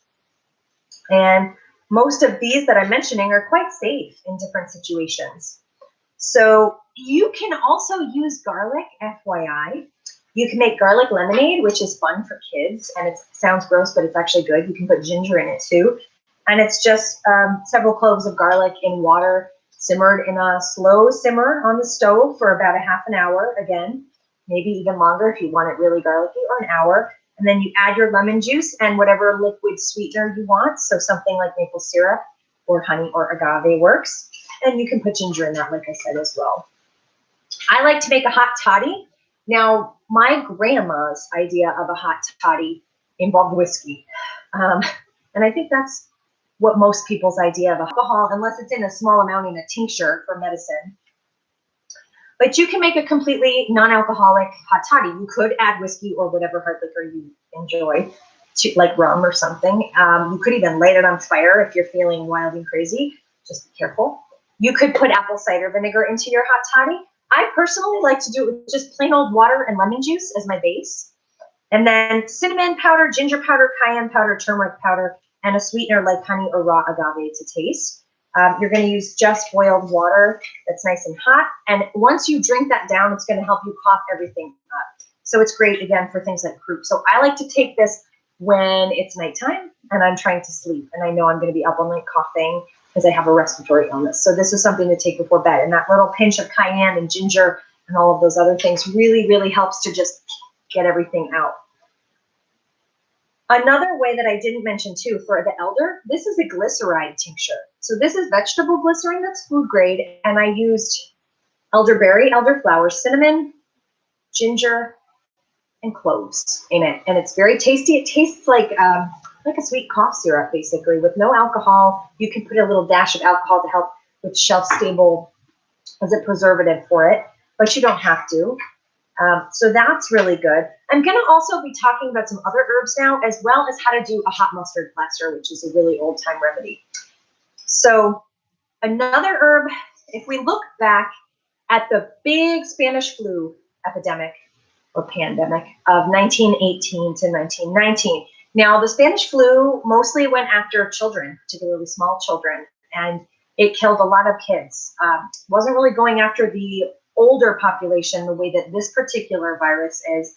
Speaker 1: And most of these that I'm mentioning are quite safe in different situations. So you can also use garlic, FYI. You can make garlic lemonade, which is fun for kids, and it sounds gross, but it's actually good. You can put ginger in it too. And it's just several cloves of garlic in water, simmered in a slow simmer on the stove for about a half an hour, again, maybe even longer if you want it really garlicky, or an hour. And then you add your lemon juice and whatever liquid sweetener you want. So something like maple syrup or honey or agave works. And you can put ginger in that, like I said, as well. I like to make a hot toddy. Now, my grandma's idea of a hot toddy involved whiskey. And I think that's what most people's idea of alcohol, unless it's in a small amount in a tincture for medicine. But you can make a completely non-alcoholic hot toddy. You could add whiskey or whatever hard liquor you enjoy, like rum or something. You could even light it on fire if you're feeling wild and crazy. Just be careful. You could put apple cider vinegar into your hot toddy. I personally like to do it with just plain old water and lemon juice as my base. And then cinnamon powder, ginger powder, cayenne powder, turmeric powder, and a sweetener like honey or raw agave to taste. You're going to use just boiled water that's nice and hot. And once you drink that down, it's going to help you cough everything up. So it's great, again, for things like croup. So I like to take this when it's nighttime and I'm trying to sleep. And I know I'm going to be up all night coughing because I have a respiratory illness. So this is something to take before bed. And that little pinch of cayenne and ginger and all of those other things really, really helps to just get everything out. Another way that I didn't mention too for the elder, this is a glyceride tincture. So this is vegetable glycerin that's food grade, and I used elderberry, elderflower, cinnamon, ginger, and cloves in it. And it's very tasty. It tastes like a sweet cough syrup, basically, with no alcohol. You can put a little dash of alcohol to help with shelf-stable as a preservative for it, but you don't have to. So that's really good. I'm going to also be talking about some other herbs now, as well as how to do a hot mustard plaster, which is a really old-time remedy. So another herb, if we look back at the big Spanish flu epidemic or pandemic of 1918 to 1919. Now, the Spanish flu mostly went after children, particularly small children, and it killed a lot of kids. Wasn't really going after the older population the way that this particular virus is,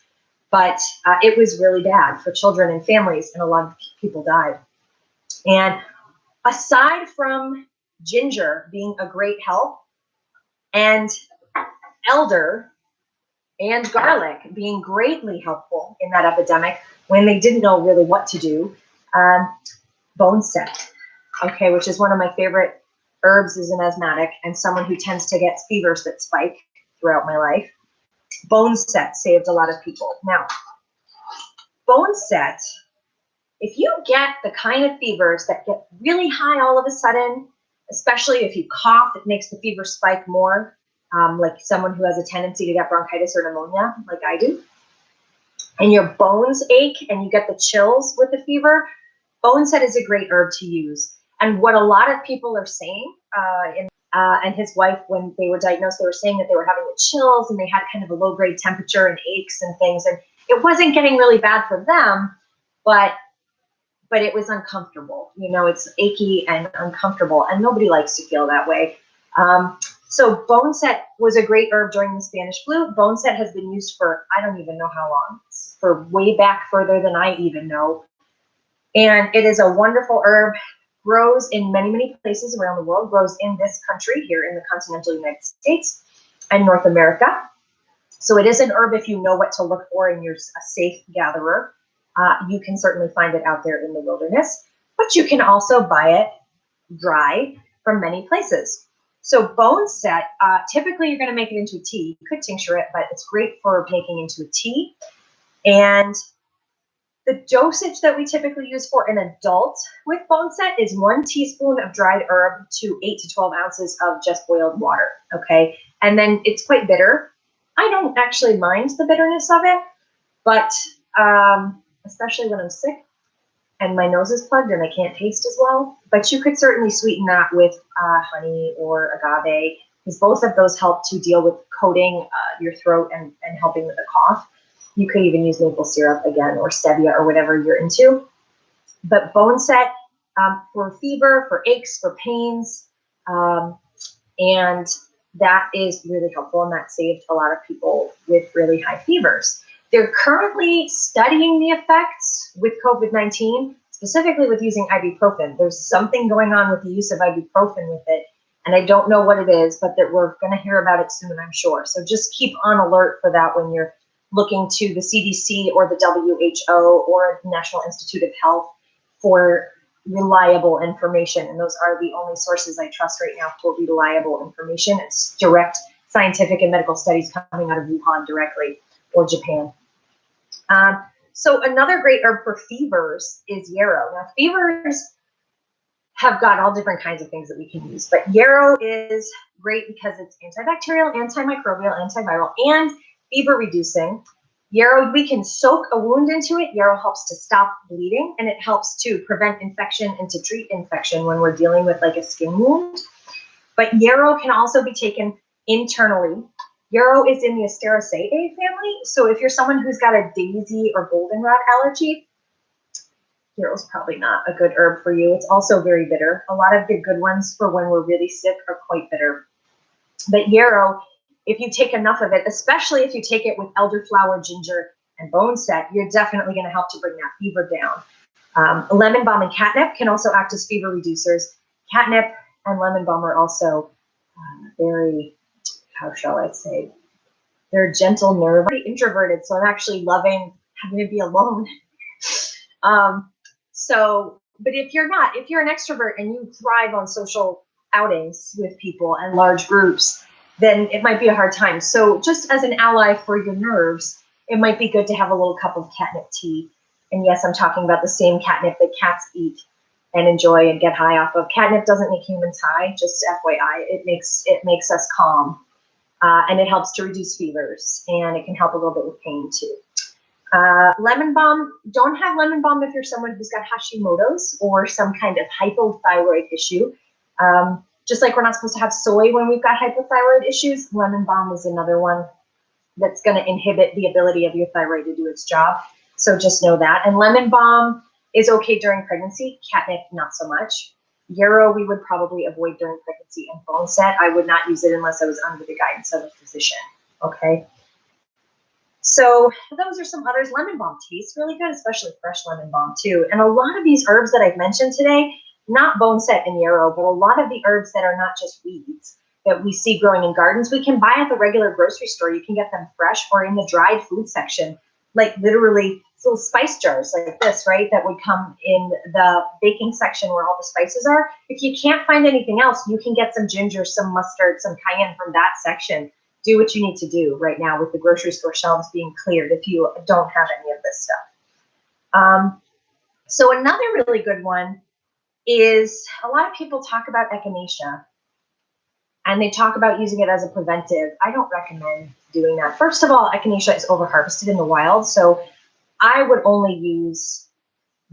Speaker 1: but it was really bad for children and families, and a lot of people died. And aside from ginger being a great help, and elder and garlic being greatly helpful in that epidemic when they didn't know really what to do, boneset, okay, which is one of my favorite herbs as an asthmatic and someone who tends to get fevers that spike throughout my life. Boneset saved a lot of people. Now, boneset, if you get the kind of fevers that get really high all of a sudden, especially if you cough, it makes the fever spike more, like someone who has a tendency to get bronchitis or pneumonia, like I do, and your bones ache and you get the chills with the fever, boneset is a great herb to use. And what a lot of people are saying, and his wife, when they were diagnosed, they were saying that they were having the chills and they had kind of a low-grade temperature and aches and things, and it wasn't getting really bad for them, but it was uncomfortable. You know, it's achy and uncomfortable, and nobody likes to feel that way. So boneset was a great herb during the Spanish flu. Boneset has been used for, I don't even know how long, for way back further than I even know. And it is a wonderful herb, grows in many, many places around the world, grows in this country here in the continental United States and North America. So it is an herb if you know what to look for and you're a safe gatherer. You can certainly find it out there in the wilderness, but you can also buy it dry from many places. So boneset, typically you're going to make it into a tea. You could tincture it, but it's great for making into a tea. And the dosage that we typically use for an adult with boneset is 1 teaspoon of dried herb to 8 to 12 ounces of just boiled water, okay? And then it's quite bitter. I don't actually mind the bitterness of it, but especially when I'm sick and my nose is plugged and I can't taste as well. But you could certainly sweeten that with honey or agave, because both of those help to deal with coating your throat and helping with the cough. You could even use maple syrup again, or stevia, or whatever you're into. But boneset for fever, for aches, for pains, and that is really helpful, and that saved a lot of people with really high fevers. They're currently studying the effects with COVID-19, specifically with using ibuprofen. There's something going on with the use of ibuprofen with it, and I don't know what it is, but that we're going to hear about it soon, I'm sure. So just keep on alert for that when you're looking to the CDC or the WHO or the National Institute of Health for reliable information. And those are the only sources I trust right now for reliable information. It's direct scientific and medical studies coming out of Wuhan directly. or Japan. So another great herb for fevers is yarrow. Now, fevers have got all different kinds of things that we can use, but yarrow is great because it's antibacterial, antimicrobial, antiviral, and fever reducing. Yarrow, we can soak a wound into it. Yarrow helps to stop bleeding, and it helps to prevent infection and to treat infection when we're dealing with like a skin wound. But yarrow can also be taken internally. Yarrow is in the Asteraceae family, so if you're someone who's got a daisy or goldenrod allergy, yarrow's probably not a good herb for you. It's also very bitter. A lot of the good ones for when we're really sick are quite bitter. But yarrow, if you take enough of it, especially if you take it with elderflower, ginger, and boneset, you're definitely going to help to bring that fever down. Lemon balm and catnip can also act as fever reducers. Catnip and lemon balm are also very, how shall I say, they're gentle nerve. I'm pretty introverted, so I'm actually loving having to be alone. But if you're not, if you're an extrovert and you thrive on social outings with people and large groups, then it might be a hard time. So just as an ally for your nerves, it might be good to have a little cup of catnip tea. And yes, I'm talking about the same catnip that cats eat and enjoy and get high off of. Catnip doesn't make humans high, just FYI. It makes us calm, and it helps to reduce fevers, and it can help a little bit with pain too. Lemon balm, don't have lemon balm if you're someone who's got Hashimoto's or some kind of hypothyroid issue. Just like we're not supposed to have soy when we've got hypothyroid issues, lemon balm is another one that's going to inhibit the ability of your thyroid to do its job. So just know that. And lemon balm is okay during pregnancy, catnip not so much. Yarrow we would probably avoid during pregnancy, and boneset I would not use it unless I was under the guidance of a physician. Okay. So those are some others. Lemon balm tastes really good, especially fresh lemon balm too. And a lot of these herbs that I've mentioned today, not boneset and yarrow, but a lot of the herbs that are not just weeds that we see growing in gardens, we can buy at the regular grocery store. You can get them fresh or in the dried food section, like literally little spice jars like this, right? That would come in the baking section where all the spices are. If you can't find anything else, you can get some ginger, some mustard, some cayenne from that section. Do what you need to do right now with the grocery store shelves being cleared if you don't have any of this stuff. So another really good one is a lot of people talk about echinacea and they talk about using it as a preventive. I don't recommend doing that. First of all, echinacea is over-harvested in the wild, so I would only use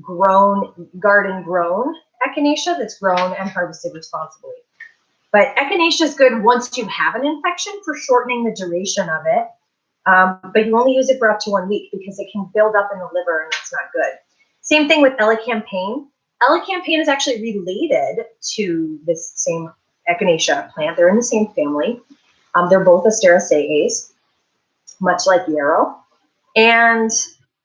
Speaker 1: garden-grown echinacea that's grown and harvested responsibly. But echinacea is good once you have an infection for shortening the duration of it. But you only use it for up to 1 week because it can build up in the liver and that's not good. Same thing with elecampane. Elecampane is actually related to this same echinacea plant. They're in the same family. They're both Asteraceae, much like yarrow. And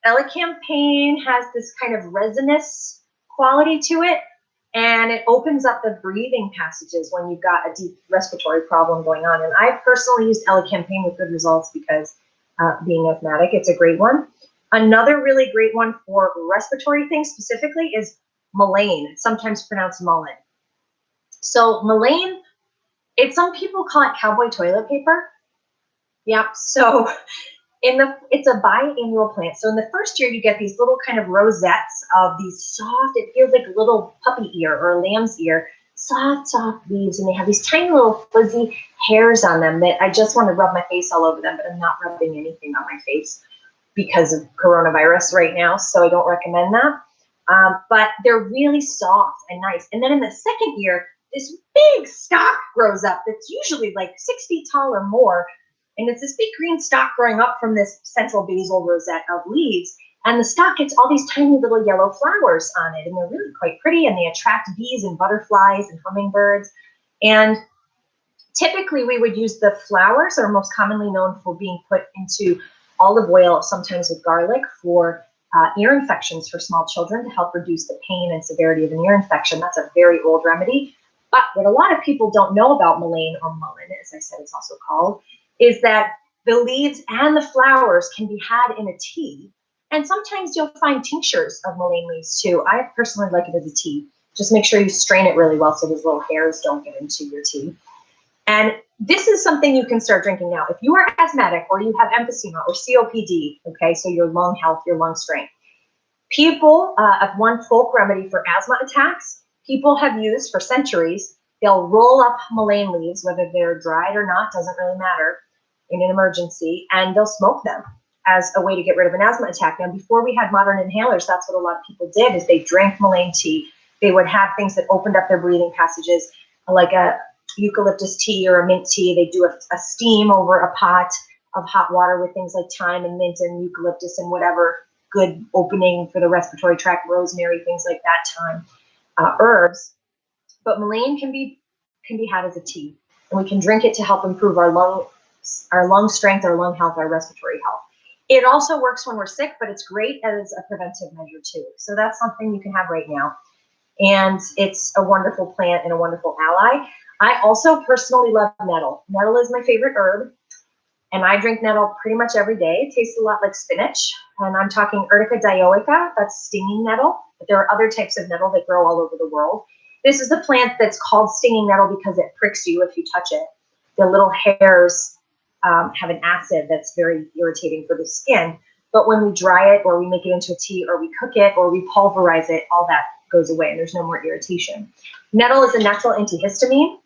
Speaker 1: elecampane has this kind of resinous quality to it. And it opens up the breathing passages when you've got a deep respiratory problem going on. And I personally used elecampane with good results because being asthmatic, it's a great one. Another really great one for respiratory things specifically is mullein, sometimes pronounced mullein. So mullein, some people call it cowboy toilet paper. Yeah, so it's a biannual plant. So in the first year, you get these little kind of rosettes of these soft, it feels like a little puppy ear or a lamb's ear, soft leaves. And they have these tiny little fuzzy hairs on them that I just want to rub my face all over them, but I'm not rubbing anything on my face because of coronavirus right now. So I don't recommend that. But they're really soft and nice. And then in the second year, this big stalk grows up that's usually like 6 feet tall or more. And it's this big green stalk growing up from this central basal rosette of leaves. And the stalk gets all these tiny little yellow flowers on it. And they're really quite pretty. And they attract bees and butterflies and hummingbirds. And typically we would use the flowers that are most commonly known for being put into olive oil, sometimes with garlic, for ear infections for small children to help reduce the pain and severity of an ear infection. That's a very old remedy. But what a lot of people don't know about mullein, or mullein, as I said, it's also called, is that the leaves and the flowers can be had in a tea. And sometimes you'll find tinctures of mullein leaves too. I personally like it as a tea. Just make sure you strain it really well so those little hairs don't get into your tea. And this is something you can start drinking now. If you are asthmatic or you have emphysema or COPD, okay, so your lung health, your lung strength, people of one folk remedy for asthma attacks, people have used for centuries. They'll roll up mullein leaves, whether they're dried or not, doesn't really matter in an emergency, and they'll smoke them as a way to get rid of an asthma attack. Now, before we had modern inhalers, that's what a lot of people did, is they drank mullein tea. They would have things that opened up their breathing passages, like a eucalyptus tea or a mint tea. They do a steam over a pot of hot water with things like thyme and mint and eucalyptus and whatever good opening for the respiratory tract, rosemary, things like that, thyme, herbs. But mullein can be had as a tea, and we can drink it to help improve our lung strength, our lung health, our respiratory health. It also works when we're sick, but it's great as a preventive measure too. So that's something you can have right now. And it's a wonderful plant and a wonderful ally. I also personally love nettle. Nettle is my favorite herb, and I drink nettle pretty much every day. It tastes a lot like spinach, and I'm talking Urtica dioica, that's stinging nettle. But there are other types of nettle that grow all over the world. This is the plant that's called stinging nettle because it pricks you if you touch it. The little hairs have an acid that's very irritating for the skin. But when we dry it or we make it into a tea or we cook it or we pulverize it, all that goes away and there's no more irritation. Nettle is a natural antihistamine.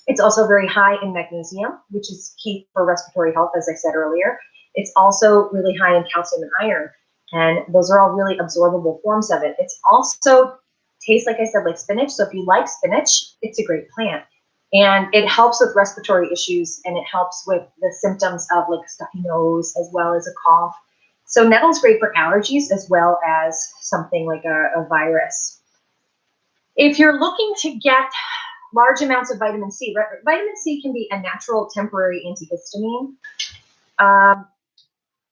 Speaker 1: It's also very high in magnesium, which is key for respiratory health, as I said earlier. It's also really high in calcium and iron, and those are all really absorbable forms of it. It's also tastes, like I said, like spinach. So if you like spinach, it's a great plant. And it helps with respiratory issues, and it helps with the symptoms of like a stuffy nose as well as a cough. So nettle's great for allergies as well as something like a virus. If you're looking to get large amounts of vitamin C, vitamin C can be a natural temporary antihistamine,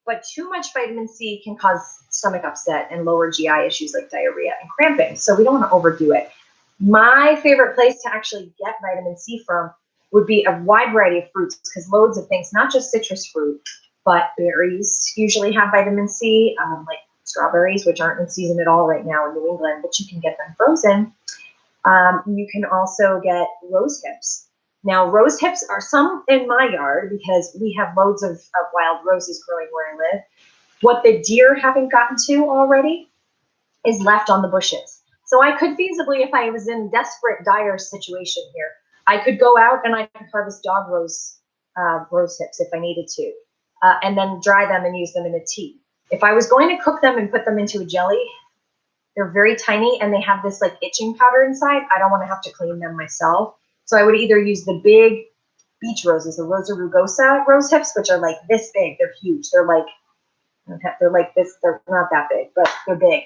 Speaker 1: but too much vitamin C can cause stomach upset and lower GI issues like diarrhea and cramping. So we don't want to overdo it. My favorite place to actually get vitamin C from would be a wide variety of fruits, because loads of things, not just citrus fruit, but berries usually have vitamin C, like strawberries, which aren't in season at all right now in New England, but you can get them frozen. You can also get rose hips. Now, rose hips are some in my yard because we have loads of wild roses growing where I live. What the deer haven't gotten to already is left on the bushes. So I could feasibly, if I was in desperate, dire situation here, I could go out and I could harvest dog rose hips if I needed to, and then dry them and use them in a tea. If I was going to cook them and put them into a jelly, they're very tiny and they have this like itching powder inside. I don't want to have to clean them myself. So I would either use the big beach roses, the Rosa rugosa rose hips, which are like this big. They're huge. They're like this. They're not that big, but they're big.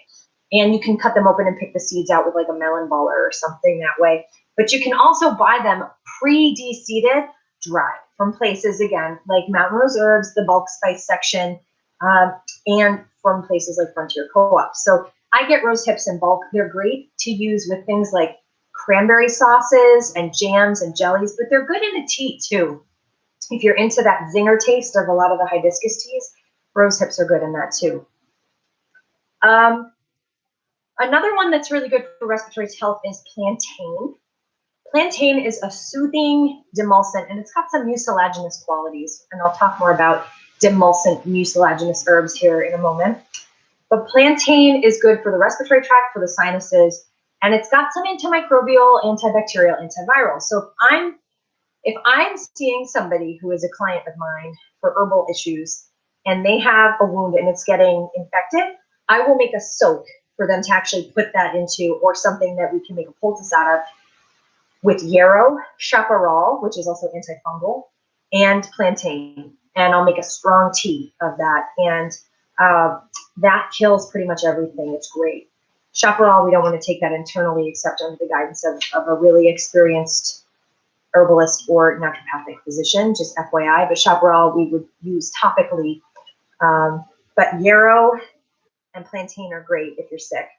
Speaker 1: And you can cut them open and pick the seeds out with like a melon baller or something that way. But you can also buy them pre-de-seeded, dried from places, again, like Mountain Rose Herbs, the bulk spice section, and from places like Frontier Co-op. So I get rose hips in bulk. They're great to use with things like cranberry sauces and jams and jellies, but they're good in a tea too. If you're into that zinger taste of a lot of the hibiscus teas, rose hips are good in that too. Another one that's really good for respiratory health is plantain. Plantain is a soothing demulcent, and it's got some mucilaginous qualities, and I'll talk more about demulcent mucilaginous herbs here in a moment. But plantain is good for the respiratory tract, for the sinuses, and it's got some antimicrobial, antibacterial, antiviral. So if I'm seeing somebody who is a client of mine for herbal issues, and they have a wound and it's getting infected, I will make a soak for them to actually put that into, or something that we can make a poultice out of, with yarrow, chaparral, which is also antifungal, and plantain. And I'll make a strong tea of that. And that kills pretty much everything. It's great. Chaparral, we don't want to take that internally except under the guidance of a really experienced herbalist or naturopathic physician, just FYI. But chaparral we would use topically. But yarrow and plantain are great if you're sick.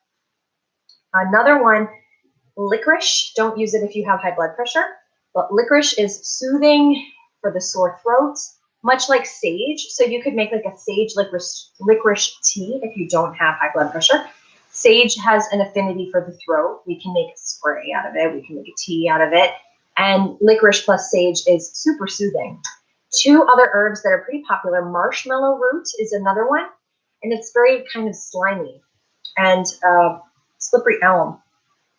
Speaker 1: Another one, licorice. Don't use it if you have high blood pressure, but licorice is soothing for the sore throat, much like sage. So you could make like a sage licorice tea if you don't have high blood pressure. Sage has an affinity for the throat. We can make a spray out of it. We can make a tea out of it. And licorice plus sage is super soothing. Two other herbs that are pretty popular, marshmallow root is another one, and it's very kind of slimy. And slippery elm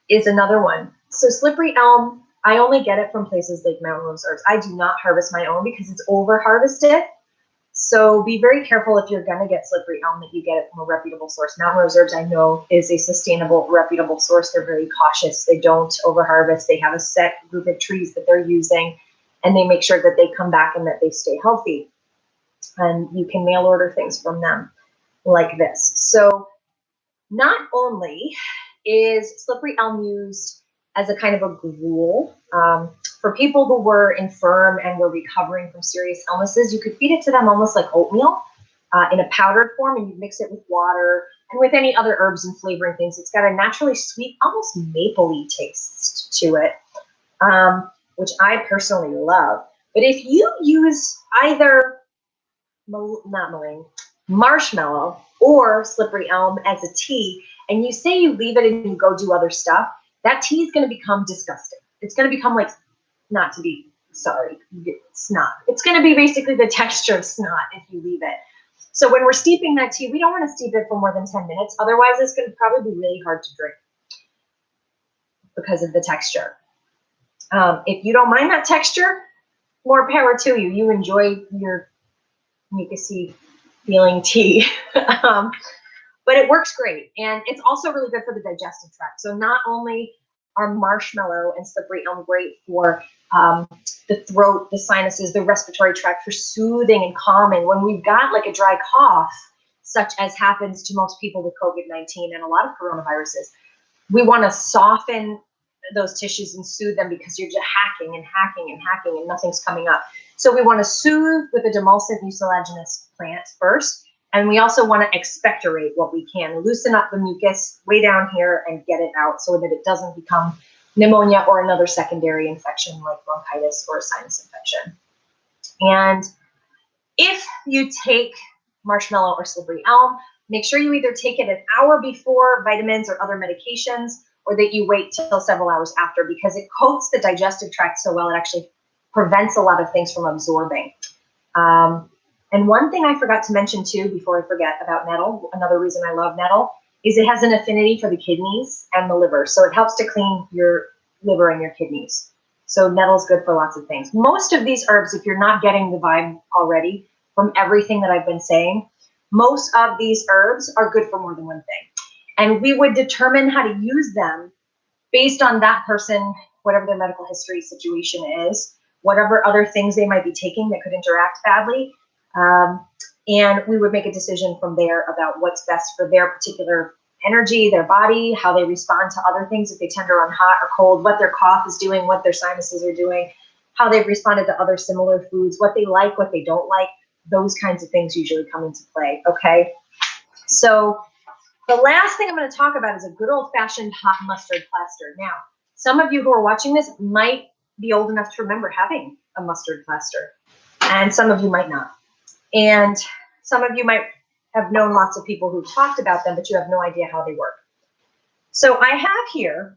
Speaker 1: is another one. So slippery elm, I only get it from places like Mountain Rose Herbs. I do not harvest my own because it's over harvested. So be very careful if you're going to get slippery elm that you get it from a reputable source. Mountain Rose Herbs, I know, is a sustainable, reputable source. They're very cautious. They don't over harvest. They have a set group of trees that they're using, and they make sure that they come back and that they stay healthy. And you can mail order things from them like this. So not only is slippery elm used as a kind of a gruel, for people who were infirm and were recovering from serious illnesses, you could feed it to them almost like oatmeal in a powdered form, and you mix it with water and with any other herbs and flavoring things. It's got a naturally sweet, almost mapley taste to it, which I personally love. But if you use either marshmallow or slippery elm as a tea, and you say you leave it and you go do other stuff, that tea is going to become disgusting. It's going to become like, not to be sorry, snot. It's going to be basically the texture of snot if you leave it. So when we're steeping that tea, we don't want to steep it for more than 10 minutes. Otherwise, it's going to probably be really hard to drink because of the texture. If you don't mind that texture, more power to you. You enjoy your mucusy feeling tea. But it works great. And it's also really good for the digestive tract. So not only are marshmallow and slippery elm great for the throat, the sinuses, the respiratory tract, for soothing and calming. When we've got like a dry cough, such as happens to most people with COVID-19 and a lot of coronaviruses, we want to soften those tissues and soothe them because you're just hacking and hacking and hacking and nothing's coming up. So we want to soothe with a demulcent mucilaginous plant first. And we also want to expectorate what we can, loosen up the mucus way down here and get it out so that it doesn't become pneumonia or another secondary infection like bronchitis or sinus infection. And if you take marshmallow or slippery elm, make sure you either take it an hour before vitamins or other medications, or that you wait till several hours after, because it coats the digestive tract so well, it actually prevents a lot of things from absorbing. And one thing I forgot to mention too, before I forget about nettle, another reason I love nettle, is it has an affinity for the kidneys and the liver. So it helps to clean your liver and your kidneys. So nettle's good for lots of things. Most of these herbs, if you're not getting the vibe already from everything that I've been saying, most of these herbs are good for more than one thing. And we would determine how to use them based on that person, whatever their medical history situation is, whatever other things they might be taking that could interact badly. And we would make a decision from there about what's best for their particular energy, their body, how they respond to other things, if they tend to run hot or cold, what their cough is doing, what their sinuses are doing, how they've responded to other similar foods, what they like, what they don't like. Those kinds of things usually come into play, okay? So the last thing I'm going to talk about is a good old-fashioned hot mustard plaster. Now, some of you who are watching this might be old enough to remember having a mustard plaster, and some of you might not. And some of you might have known lots of people who talked about them, but you have no idea how they work. So I have here,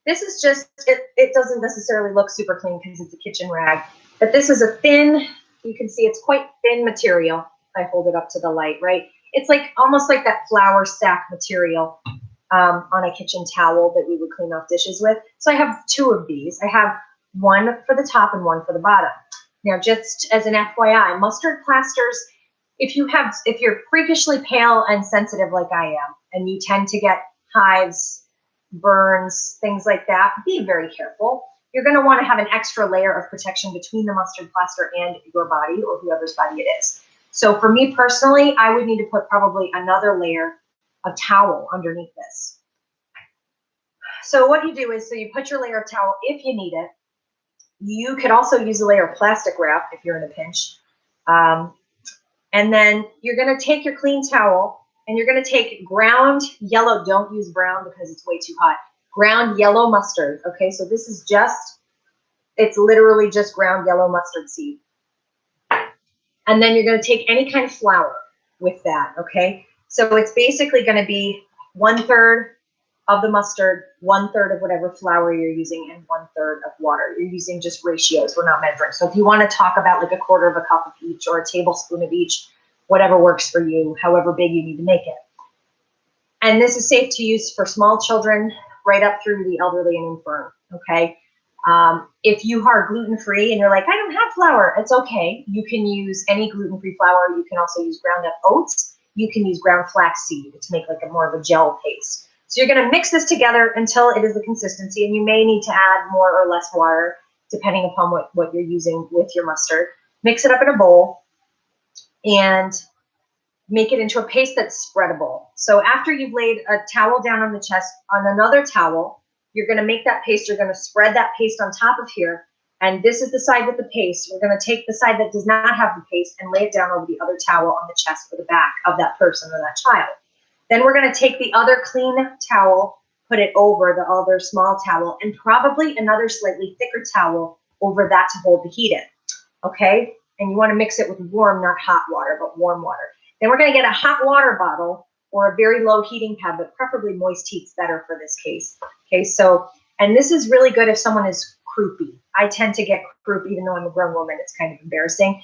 Speaker 1: this is just, it doesn't necessarily look super clean because it's a kitchen rag, but this is a thin, you can see it's quite thin material. I hold it up to the light, right? It's like almost like that flour sack material on a kitchen towel that we would clean off dishes with. So I have two of these. I have one for the top and one for the bottom. Now, just as an FYI, mustard plasters, if you're freakishly pale and sensitive like I am, and you tend to get hives, burns, things like that, be very careful. You're going to want to have an extra layer of protection between the mustard plaster and your body or whoever's body it is. So for me personally, I would need to put probably another layer of towel underneath this. So what you do is, so you put your layer of towel if you need it. You could also use a layer of plastic wrap if you're in a pinch. And then you're going to take your clean towel and you're going to take ground yellow. Don't use brown because it's way too hot. Ground yellow mustard. Okay, so this is just, it's literally just ground yellow mustard seed. And then you're going to take any kind of flour with that. Okay, so it's basically going to be 1/3 of the mustard, 1/3 of whatever flour you're using, and 1/3 of water. You're using just ratios. We're not measuring. So if you want to talk about like 1/4 of a cup of each or a tablespoon of each, whatever works for you, however big you need to make it. And this is safe to use for small children right up through the elderly and infirm, okay? If you are gluten-free and you're like, I don't have flour, it's okay. You can use any gluten-free flour. You can also use ground up oats. You can use ground flaxseed to make like a more of a gel paste. So you're gonna mix this together until it is the consistency, and you may need to add more or less water depending upon what you're using with your mustard. Mix it up in a bowl and make it into a paste that's spreadable. So after you've laid a towel down on the chest, on another towel, you're gonna make that paste, you're gonna spread that paste on top of here, and this is the side with the paste. We're gonna take the side that does not have the paste and lay it down over the other towel on the chest or the back of that person or that child. Then we're gonna take the other clean towel, put it over the other small towel, and probably another slightly thicker towel over that to hold the heat in, okay? And you wanna mix it with warm, not hot water, but warm water. Then we're gonna get a hot water bottle or a very low heating pad, but preferably moist heat's better for this case. Okay, so, and this is really good if someone is croupy. I tend to get croup even though I'm a grown woman. It's kind of embarrassing.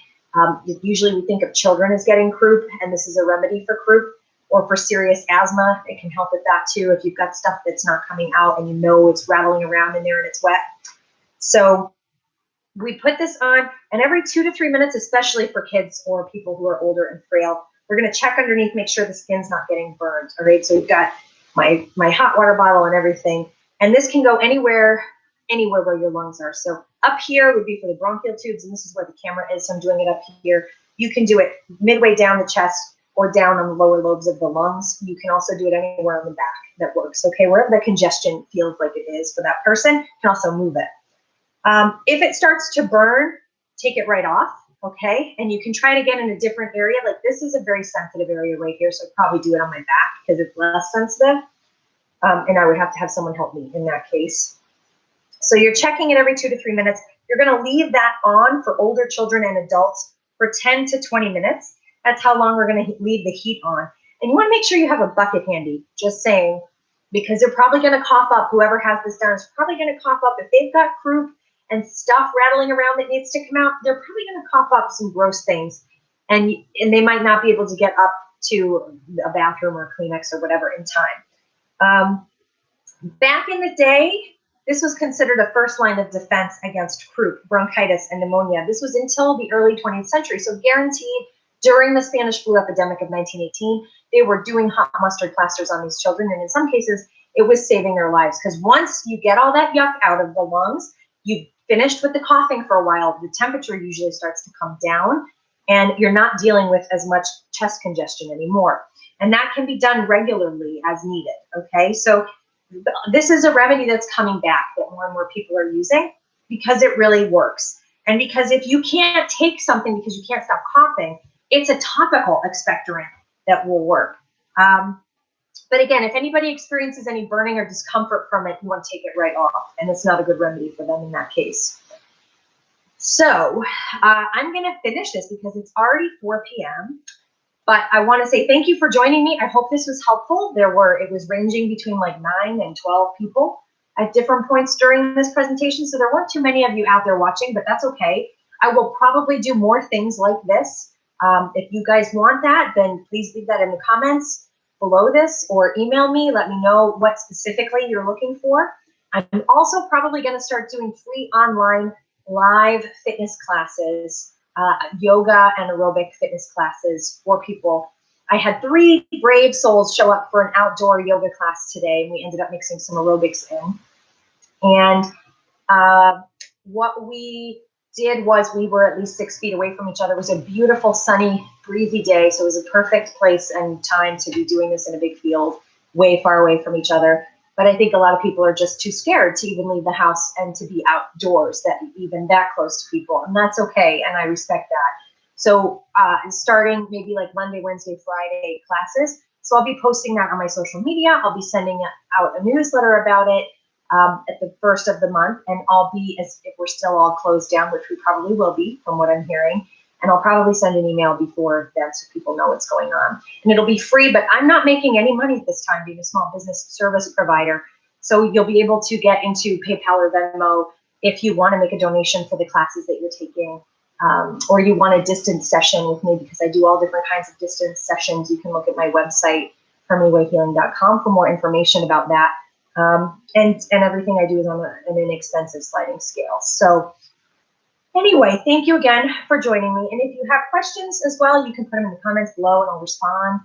Speaker 1: Usually we think of children as getting croup, and this is a remedy for croup or for serious asthma. It can help with that too if you've got stuff that's not coming out and you know it's rattling around in there and it's wet. So we put this on, and every 2 to 3 minutes, especially for kids or people who are older and frail, we're gonna check underneath, make sure the skin's not getting burned, all right? So we've got my hot water bottle and everything, and this can go anywhere where your lungs are. So up here would be for the bronchial tubes, and this is where the camera is, so I'm doing it up here. You can do it midway down the chest or down on the lower lobes of the lungs. You can also do it anywhere on the back that works, okay? Wherever the congestion feels like it is for that person, you can also move it. If it starts to burn, take it right off, okay? And you can try it again in a different area. Like this is a very sensitive area right here, so I'd probably do it on my back because it's less sensitive. And I would have to have someone help me in that case. So you're checking it every 2 to 3 minutes. You're gonna leave that on for older children and adults for 10 to 20 minutes. That's how long we're gonna leave the heat on. And you wanna make sure you have a bucket handy, just saying, because they're probably gonna cough up, whoever has this done is probably gonna cough up. If they've got croup and stuff rattling around that needs to come out, they're probably gonna cough up some gross things. And they might not be able to get up to a bathroom or a Kleenex or whatever in time. Back in the day, this was considered a first line of defense against croup, bronchitis, and pneumonia. This was until the early 20th century. So guaranteed during the Spanish flu epidemic of 1918, they were doing hot mustard plasters on these children. And in some cases, it was saving their lives. Because once you get all that yuck out of the lungs, you've finished with the coughing for a while, the temperature usually starts to come down and you're not dealing with as much chest congestion anymore. And that can be done regularly as needed, okay? So this is a remedy that's coming back that more and more people are using because it really works. And because if you can't take something because you can't stop coughing, it's a topical expectorant that will work. But again, if anybody experiences any burning or discomfort from it, you want to take it right off, and it's not a good remedy for them in that case. So I'm going to finish this because it's already 4 p.m. But I want to say thank you for joining me. I hope this was helpful. It was ranging between like 9 and 12 people at different points during this presentation. So there weren't too many of you out there watching, but that's okay. I will probably do more things like this. If you guys want that, then please leave that in the comments below this or email me. Let me know what specifically you're looking for. I'm also probably going to start doing free online live fitness classes, yoga and aerobic fitness classes for people. I had 3 brave souls show up for an outdoor yoga class today, and we ended up mixing some aerobics in. And what we did was we were at least 6 feet away from each other. It was a beautiful, sunny, breezy day, so it was a perfect place and time to be doing this in a big field, way far away from each other. But I think a lot of people are just too scared to even leave the house and to be outdoors, that even that close to people, and that's okay, and I respect that. So starting maybe like Monday, Wednesday, Friday classes. So I'll be posting that on my social media. I'll be sending out a newsletter about it at the first of the month, and I'll be, if we're still all closed down, which we probably will be from what I'm hearing, And I'll probably send an email before then so people know what's going on. And it'll be free, but I'm not making any money this time being a small business service provider. So you'll be able to get into PayPal or Venmo if you want to make a donation for the classes that you're taking, or you want a distance session with me, because I do all different kinds of distance sessions. You can look at my website, hermywayhealing.com, for more information about that. And everything I do is on an inexpensive sliding scale. So anyway, thank you again for joining me. And if you have questions as well, you can put them in the comments below and I'll respond,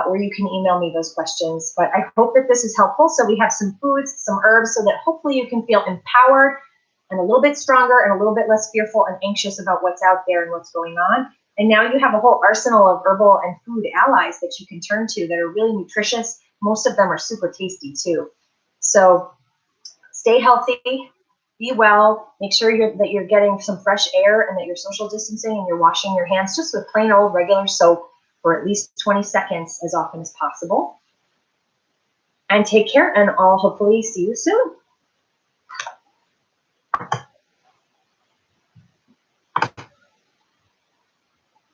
Speaker 1: or you can email me those questions. But I hope that this is helpful. So we have some foods, some herbs, so that hopefully you can feel empowered and a little bit stronger and a little bit less fearful and anxious about what's out there and what's going on. And now you have a whole arsenal of herbal and food allies that you can turn to that are really nutritious. Most of them are super tasty too. So stay healthy, be well, make sure that you're getting some fresh air and that you're social distancing and you're washing your hands just with plain old regular soap for at least 20 seconds as often as possible. And take care, and I'll hopefully see you soon.